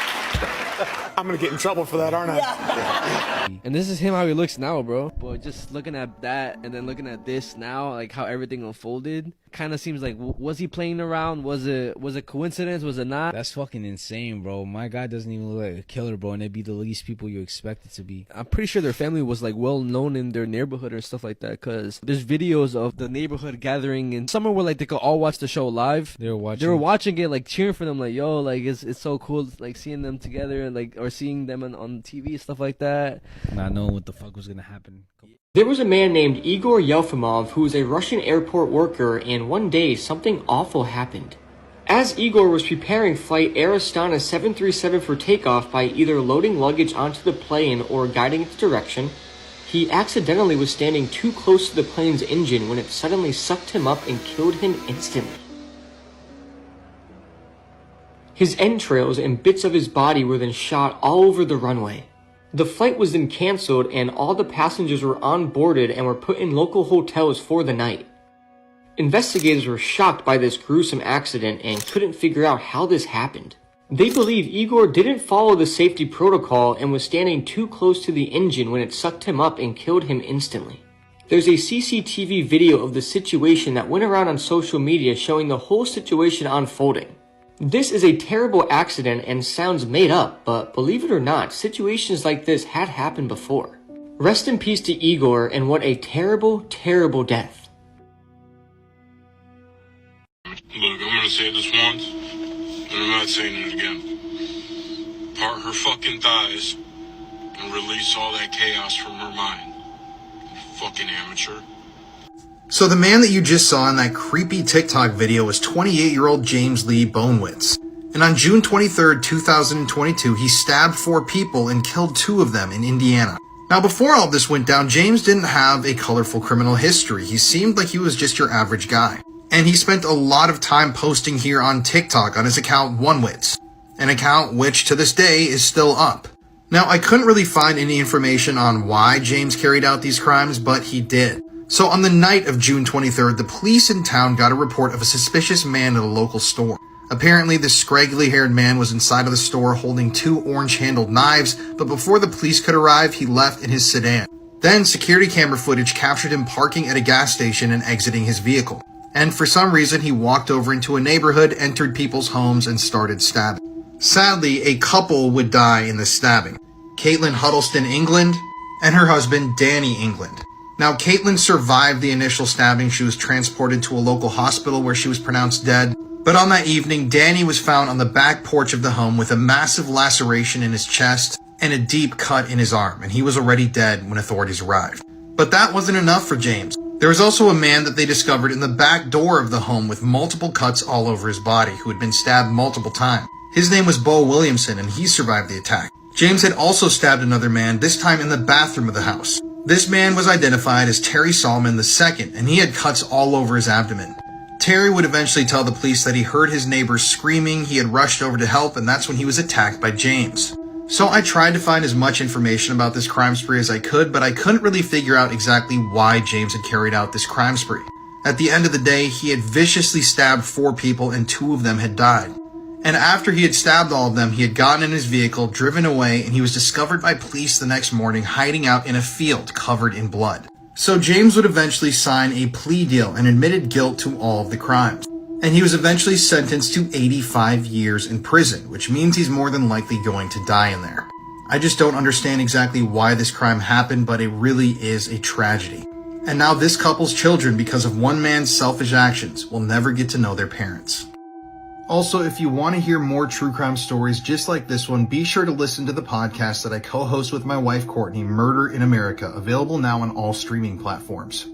I'm gonna get in trouble for that, aren't I? And this is him how he looks now, bro. But just looking at that and then looking at this now, like how everything unfolded, kind of seems like, was he playing around? Was it coincidence? Was it not? That's fucking insane, bro. My guy doesn't even look like a killer, bro, and it'd be the least people you expect it to be. I'm pretty sure their family was like well known in their neighborhood or stuff like that, because there's videos of the neighborhood gathering in somewhere where like they could all watch the show live. They were watching it, like cheering for them, like, yo, like it's so cool, like seeing them together and like, or seeing them on TV, stuff like that. Not knowing what the fuck was gonna happen. There was a man named Igor Yelfimov who was a Russian airport worker, and one day something awful happened. As Igor was preparing flight Air Astana 737 for takeoff by either loading luggage onto the plane or guiding its direction, he accidentally was standing too close to the plane's engine when it suddenly sucked him up and killed him instantly. His entrails and bits of his body were then shot all over the runway. The flight was then cancelled and all the passengers were onboarded and were put in local hotels for the night. Investigators were shocked by this gruesome accident and couldn't figure out how this happened. They believe Igor didn't follow the safety protocol and was standing too close to the engine when it sucked him up and killed him instantly. There's a CCTV video of the situation that went around on social media showing the whole situation unfolding. This is a terrible accident and sounds made up, but believe it or not, situations like this had happened before. Rest in peace to Igor, and what a terrible, terrible death. Look, I'm gonna say this once, and I'm not saying it again. Part her fucking thighs and release all that chaos from her mind. You fucking amateur. So the man that you just saw in that creepy TikTok video was 28-year-old James Lee Bonewitz. And on June 23rd, 2022, he stabbed 4 people and killed 2 of them in Indiana. Now before all this went down, James didn't have a colorful criminal history. He seemed like he was just your average guy. And he spent a lot of time posting here on TikTok on his account Onewitz, an account which to this day is still up. Now I couldn't really find any information on why James carried out these crimes, but he did. So on the night of June 23rd, the police in town got a report of a suspicious man at a local store. Apparently, this scraggly-haired man was inside of the store holding 2 orange-handled knives, but before the police could arrive, he left in his sedan. Then, security camera footage captured him parking at a gas station and exiting his vehicle. And for some reason, he walked over into a neighborhood, entered people's homes, and started stabbing. Sadly, a couple would die in the stabbing. Caitlin Huddleston England and her husband, Danny England. Now, Caitlin survived the initial stabbing. She was transported to a local hospital where she was pronounced dead. But on that evening, Danny was found on the back porch of the home with a massive laceration in his chest and a deep cut in his arm, and he was already dead when authorities arrived. But that wasn't enough for James. There was also a man that they discovered in the back door of the home with multiple cuts all over his body, who had been stabbed multiple times. His name was Bo Williamson, and he survived the attack. James had also stabbed another man, this time in the bathroom of the house. This man was identified as Terry Solomon II, and he had cuts all over his abdomen. Terry would eventually tell the police that he heard his neighbors screaming, he had rushed over to help, and that's when he was attacked by James. So I tried to find as much information about this crime spree as I could, but I couldn't really figure out exactly why James had carried out this crime spree. At the end of the day, he had viciously stabbed 4 people and 2 of them had died. And after he had stabbed all of them, he had gotten in his vehicle, driven away, and he was discovered by police the next morning hiding out in a field covered in blood. So James would eventually sign a plea deal and admitted guilt to all of the crimes. And he was eventually sentenced to 85 years in prison, which means he's more than likely going to die in there. I just don't understand exactly why this crime happened, but it really is a tragedy. And now this couple's children, because of one man's selfish actions, will never get to know their parents. Also, if you want to hear more true crime stories just like this one, be sure to listen to the podcast that I co-host with my wife Courtney, Murder in America, available now on all streaming platforms.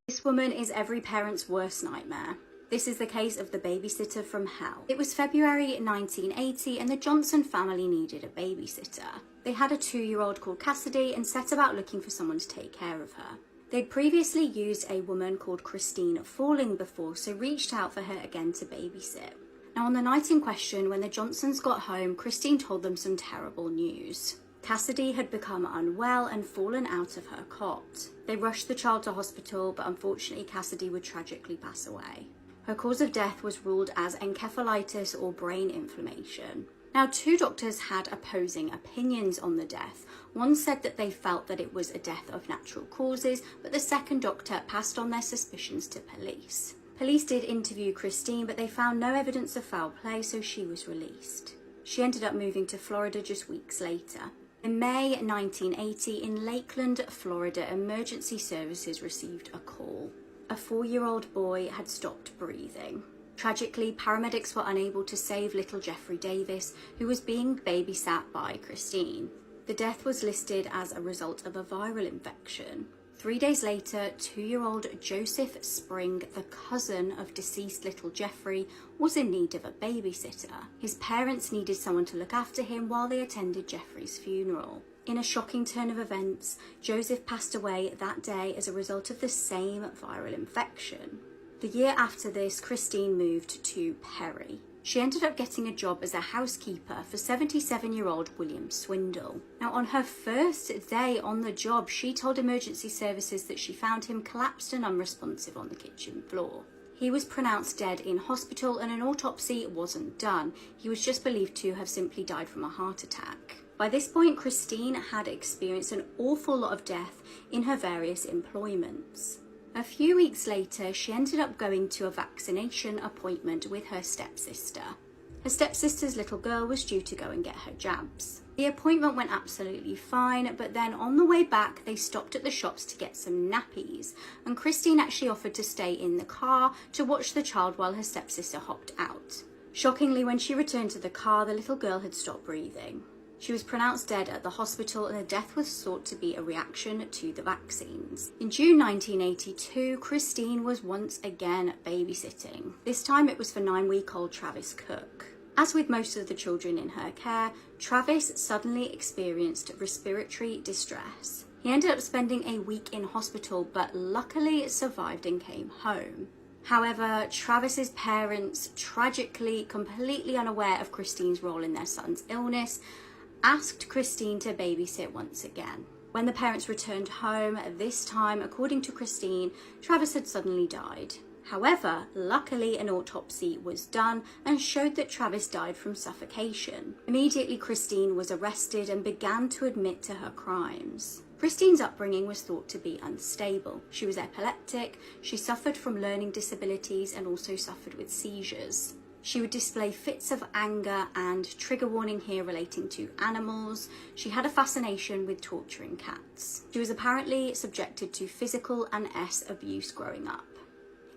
This woman is every parent's worst nightmare. This is the case of the babysitter from hell. It was February 1980 and the Johnson family needed a babysitter. They had a 2-year-old called Cassidy and set about looking for someone to take care of her. They'd previously used a woman called Christine Falling before, so reached out for her again to babysit. Now, on the night in question, when the Johnsons got home, Christine told them some terrible news. Cassidy had become unwell and fallen out of her cot. They rushed the child to hospital, but unfortunately Cassidy would tragically pass away. Her cause of death was ruled as encephalitis or brain inflammation. Now, 2 doctors had opposing opinions on the death. One said that they felt that it was a death of natural causes, but the second doctor passed on their suspicions to police. Police did interview Christine, but they found no evidence of foul play, so she was released. She ended up moving to Florida just weeks later. In May 1980, in Lakeland, Florida, emergency services received a call. A 4-year-old boy had stopped breathing. Tragically, paramedics were unable to save little Jeffrey Davis, who was being babysat by Christine. The death was listed as a result of a viral infection. 3 days later, 2-year-old Joseph Spring, the cousin of deceased little Jeffrey, was in need of a babysitter. His parents needed someone to look after him while they attended Jeffrey's funeral. In a shocking turn of events, Joseph passed away that day as a result of the same viral infection. The year after this, Christine moved to Perry. She ended up getting a job as a housekeeper for 77-year-old William Swindle. Now, on her first day on the job, she told emergency services that she found him collapsed and unresponsive on the kitchen floor. He was pronounced dead in hospital and an autopsy wasn't done. He was just believed to have simply died from a heart attack. By this point, Christine had experienced an awful lot of death in her various employments. A few weeks later, she ended up going to a vaccination appointment with her stepsister. Her stepsister's little girl was due to go and get her jabs. The appointment went absolutely fine, but then on the way back, they stopped at the shops to get some nappies, and Christine actually offered to stay in the car to watch the child while her stepsister hopped out. Shockingly, when she returned to the car, the little girl had stopped breathing. She was pronounced dead at the hospital and the death was thought to be a reaction to the vaccines. In June 1982, Christine was once again babysitting. This time it was for 9-week-old Travis Cook. As with most of the children in her care, Travis suddenly experienced respiratory distress. He ended up spending a week in hospital, but luckily survived and came home. However, Travis's parents, tragically completely unaware of Christine's role in their son's illness, asked Christine to babysit once again. When the parents returned home, this time, according to Christine, Travis had suddenly died. However, luckily an autopsy was done and showed that Travis died from suffocation. Immediately, Christine was arrested and began to admit to her crimes. Christine's upbringing was thought to be unstable. She was epileptic, she suffered from learning disabilities and also suffered with seizures. She would display fits of anger and, trigger warning here, relating to animals. She had a fascination with torturing cats. She was apparently subjected to physical and abuse growing up.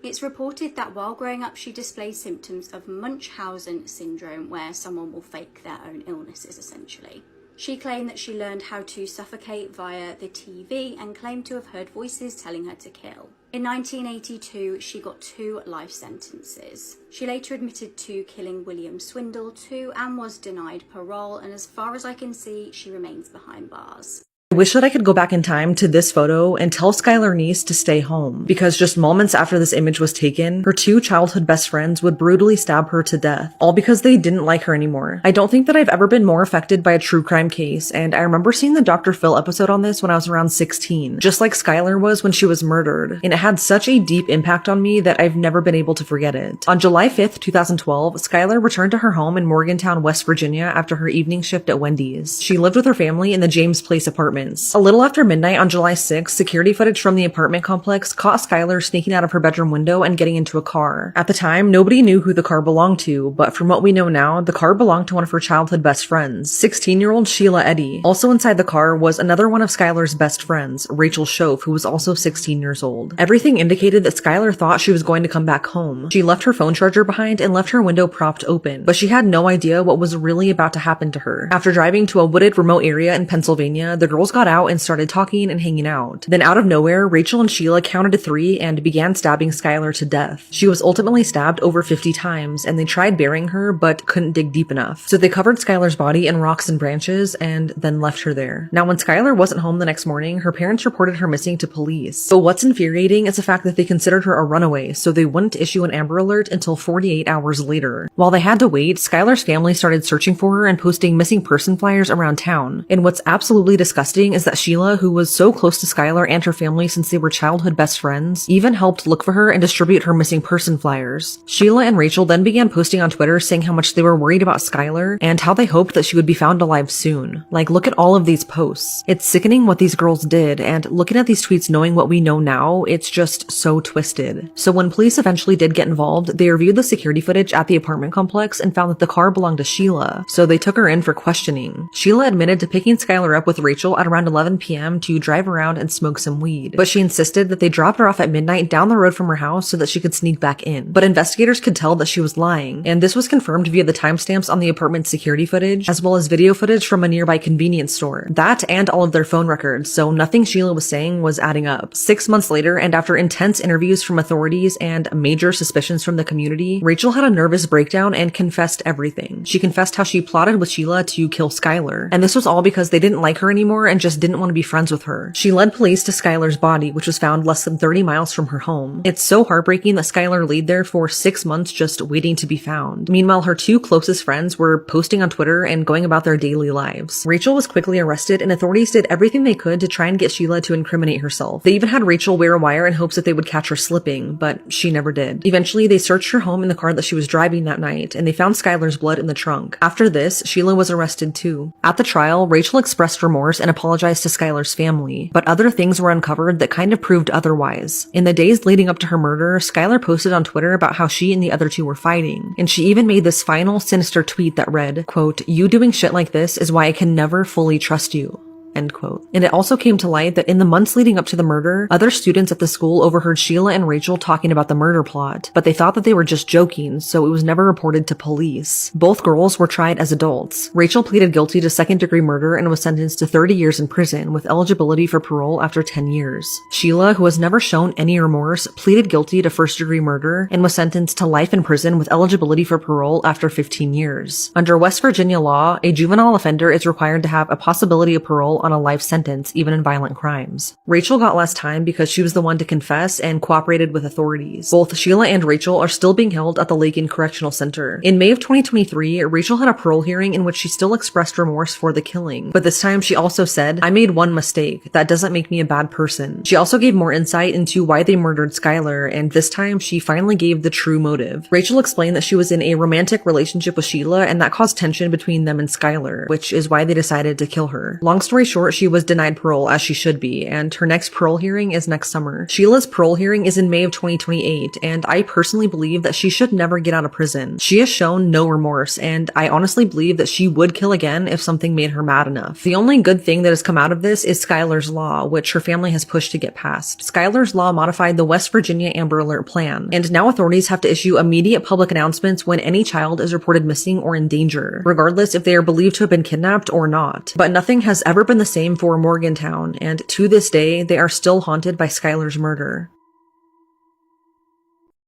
It's reported that while growing up she displayed symptoms of Munchausen syndrome, where someone will fake their own illnesses essentially. She claimed that she learned how to suffocate via the TV and claimed to have heard voices telling her to kill. In 1982, she got 2 life sentences. She later admitted to killing William Swindle too and was denied parole, and as far as I can see, she remains behind bars. I wish that I could go back in time to this photo and tell Skylar Neese to stay home, because just moments after this image was taken, her 2 childhood best friends would brutally stab her to death, all because they didn't like her anymore. I don't think that I've ever been more affected by a true crime case, and I remember seeing the Dr. Phil episode on this when I was around 16, just like Skylar was when she was murdered, and it had such a deep impact on me that I've never been able to forget it. On July 5th, 2012, Skylar returned to her home in Morgantown, West Virginia after her evening shift at Wendy's. She lived with her family in the James Place apartment. A little after midnight on July 6th, security footage from the apartment complex caught Skylar sneaking out of her bedroom window and getting into a car. At the time, nobody knew who the car belonged to, but from what we know now, the car belonged to one of her childhood best friends, 16-year-old Sheila Eddy. Also inside the car was another one of Skylar's best friends, Rachel Schoaf, who was also 16 years old. Everything indicated that Skylar thought she was going to come back home. She left her phone charger behind and left her window propped open, but she had no idea what was really about to happen to her. After driving to a wooded remote area in Pennsylvania, the girls girls got out and started talking and hanging out. Then out of nowhere, Rachel and Sheila counted to 3 and began stabbing Skylar to death. She was ultimately stabbed over 50 times, and they tried burying her but couldn't dig deep enough. So they covered Skylar's body in rocks and branches and then left her there. Now when Skylar wasn't home the next morning, her parents reported her missing to police. But what's infuriating is the fact that they considered her a runaway, so they wouldn't issue an Amber Alert until 48 hours later. While they had to wait, Skylar's family started searching for her and posting missing person flyers around town. And what's absolutely disgusting is that Sheila, who was so close to Skylar and her family since they were childhood best friends, even helped look for her and distribute her missing person flyers. Sheila and Rachel then began posting on Twitter saying how much they were worried about Skylar and how they hoped that she would be found alive soon. Like, look at all of these posts. It's sickening what these girls did, and looking at these tweets knowing what we know now, it's just so twisted. So when police eventually did get involved, they reviewed the security footage at the apartment complex and found that the car belonged to Sheila, so they took her in for questioning. Sheila admitted to picking Skylar up with Rachel at around 11 p.m. to drive around and smoke some weed, but she insisted that they dropped her off at midnight down the road from her house so that she could sneak back in. But investigators could tell that she was lying, and this was confirmed via the timestamps on the apartment's security footage, as well as video footage from a nearby convenience store. That and all of their phone records, so nothing Sheila was saying was adding up. 6 months later, and after intense interviews from authorities and major suspicions from the community, Rachel had a nervous breakdown and confessed everything. She confessed how she plotted with Sheila to kill Skylar, and this was all because they didn't like her anymore and just didn't want to be friends with her. She led police to Skylar's body, which was found less than 30 miles from her home. It's so heartbreaking that Skylar laid there for 6 months just waiting to be found. Meanwhile, her 2 closest friends were posting on Twitter and going about their daily lives. Rachel was quickly arrested, and authorities did everything they could to try and get Sheila to incriminate herself. They even had Rachel wear a wire in hopes that they would catch her slipping, but she never did. Eventually, they searched her home in the car that she was driving that night, and they found Skylar's blood in the trunk. After this, Sheila was arrested too. At the trial, Rachel expressed remorse and apologized to Skylar's family, but other things were uncovered that kind of proved otherwise. In the days leading up to her murder, Skylar posted on Twitter about how she and the other 2 were fighting, and she even made this final sinister tweet that read, quote, "You doing shit like this is why I can never fully trust you." End quote. And it also came to light that in the months leading up to the murder, other students at the school overheard Sheila and Rachel talking about the murder plot, but they thought that they were just joking, so it was never reported to police. Both girls were tried as adults. Rachel pleaded guilty to second-degree murder and was sentenced to 30 years in prison with eligibility for parole after 10 years. Sheila, who has never shown any remorse, pleaded guilty to first-degree murder and was sentenced to life in prison with eligibility for parole after 15 years. Under West Virginia law, a juvenile offender is required to have a possibility of parole on a life sentence, even in violent crimes. Rachel got less time because she was the one to confess and cooperated with authorities. Both Sheila and Rachel are still being held at the Lakin Correctional Center. In May of 2023, Rachel had a parole hearing in which she still expressed remorse for the killing, but this time she also said, "I made one mistake. That doesn't make me a bad person." She also gave more insight into why they murdered Skylar, and this time she finally gave the true motive. Rachel explained that she was in a romantic relationship with Sheila, and that caused tension between them and Skylar, which is why they decided to kill her. Long story short, she was denied parole, as she should be, and her next parole hearing is next summer. Sheila's parole hearing is in May of 2028, and I personally believe that she should never get out of prison. She has shown no remorse, and I honestly believe that she would kill again if something made her mad enough. The only good thing that has come out of this is Skylar's Law, which her family has pushed to get passed. Skylar's Law modified the West Virginia Amber Alert plan, and now authorities have to issue immediate public announcements when any child is reported missing or in danger, regardless if they are believed to have been kidnapped or not. But nothing has ever been the same for Morgantown, and to this day, they are still haunted by Skylar's murder.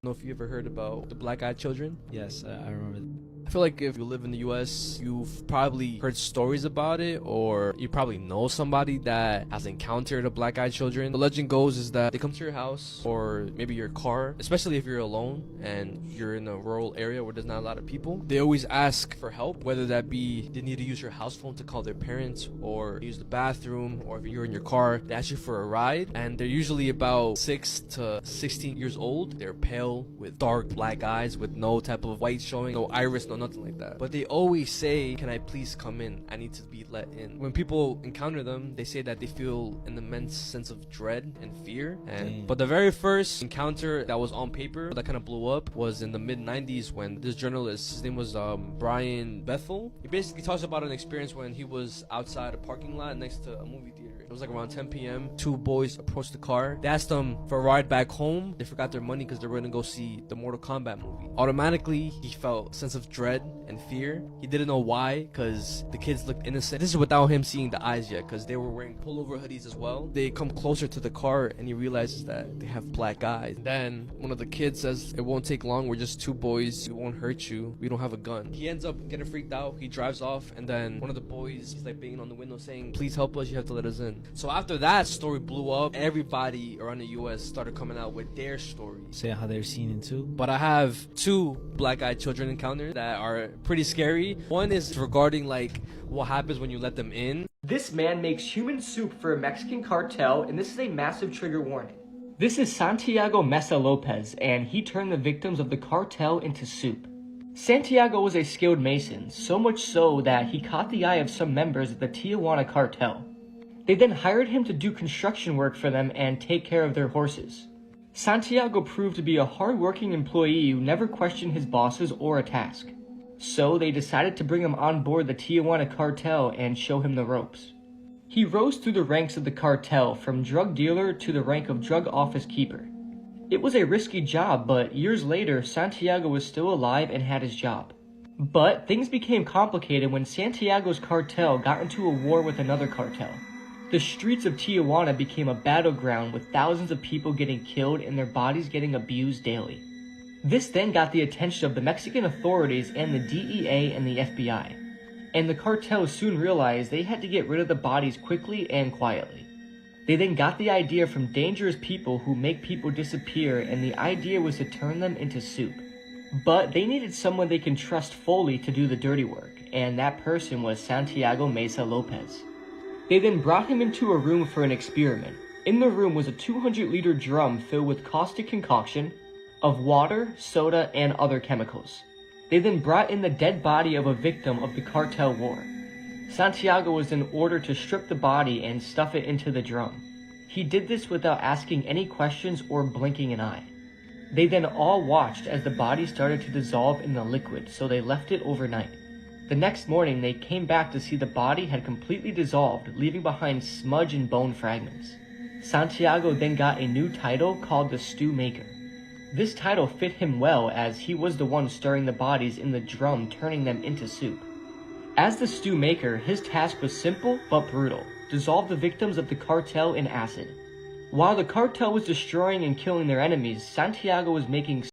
I don't know if you ever heard about the black-eyed children. Yes, I remember. I feel like if you live in the US, you've probably heard stories about it, or you probably know somebody that has encountered a black-eyed children. The legend goes is that they come to your house or maybe your car, especially if you're alone and you're in a rural area where there's not a lot of people. They always ask for help, whether that be they need to use your house phone to call their parents or use the bathroom, or if you're in your car, they ask you for a ride. And they're usually about 6 to 16 years old. They're pale with dark black eyes with no type of white showing, no iris, no nothing like that. But they always say, "Can I please come in? I need to be let in." When people encounter them, they say that they feel an immense sense of dread and fear. But the very first encounter that was on paper that kind of blew up was in the mid-90s when this journalist, his name was Brian Bethel. He basically talks about an experience when he was outside a parking lot next to a movie theater. It was like around 10 p.m. 2 boys approached the car. They asked them for a ride back home. They forgot their money because they were going to go see the Mortal Kombat movie. Automatically, he felt a sense of dread dread and fear. He didn't know why, because the kids looked innocent. This is without him seeing the eyes yet, because they were wearing pullover hoodies as well. They come closer to the car and he realizes that they have black eyes. Then one of the kids says, "It won't take long, we're just two boys, we won't hurt you, we don't have a gun." He ends up getting freaked out, he drives off, and then one of the boys, he's like banging on the window saying, "Please help us, you have to let us in." So after that story blew up, everybody around the US started coming out with their stories, Say how they're seen in too. but I have two black-eyed children encounters that are pretty scary. One is regarding like what happens when you let them in. This man makes human soup for a Mexican cartel, and this is a massive trigger warning. This is Santiago Mesa Lopez, and he turned the victims of the cartel into soup. Santiago was a skilled mason, so much so that he caught the eye of some members of the Tijuana cartel. They then hired him to do construction work for them and take care of their horses. Santiago proved to be a hard-working employee who never questioned his bosses or a task. So they decided to bring him on board the Tijuana cartel and show him the ropes. He rose through the ranks of the cartel from drug dealer to the rank of drug office keeper. It was a risky job, but years later, Santiago was still alive and had his job. But things became complicated when Santiago's cartel got into a war with another cartel. The streets of Tijuana became a battleground with thousands of people getting killed and their bodies getting abused daily. This then got the attention of the Mexican authorities and the DEA and the FBI. And the cartel soon realized they had to get rid of the bodies quickly and quietly. They then got the idea from dangerous people who make people disappear, and the idea was to turn them into soup. But they needed someone they can trust fully to do the dirty work, and that person was Santiago Mesa Lopez. They then brought him into a room for an experiment. In the room was a 200-liter drum filled with caustic concoction of water, soda, and other chemicals. They then brought in the dead body of a victim of the cartel war. Santiago was then ordered to strip the body and stuff it into the drum. He did this without asking any questions or blinking an eye. They then all watched as the body started to dissolve in the liquid, so they left it overnight. The next morning, they came back to see the body had completely dissolved, leaving behind smudge and bone fragments. Santiago then got a new title called the Stew Maker. This title fit him well as he was the one stirring the bodies in the drum, turning them into soup. As the stew maker, his task was simple but brutal: dissolve the victims of the cartel in acid. While the cartel was destroying and killing their enemies, Santiago was making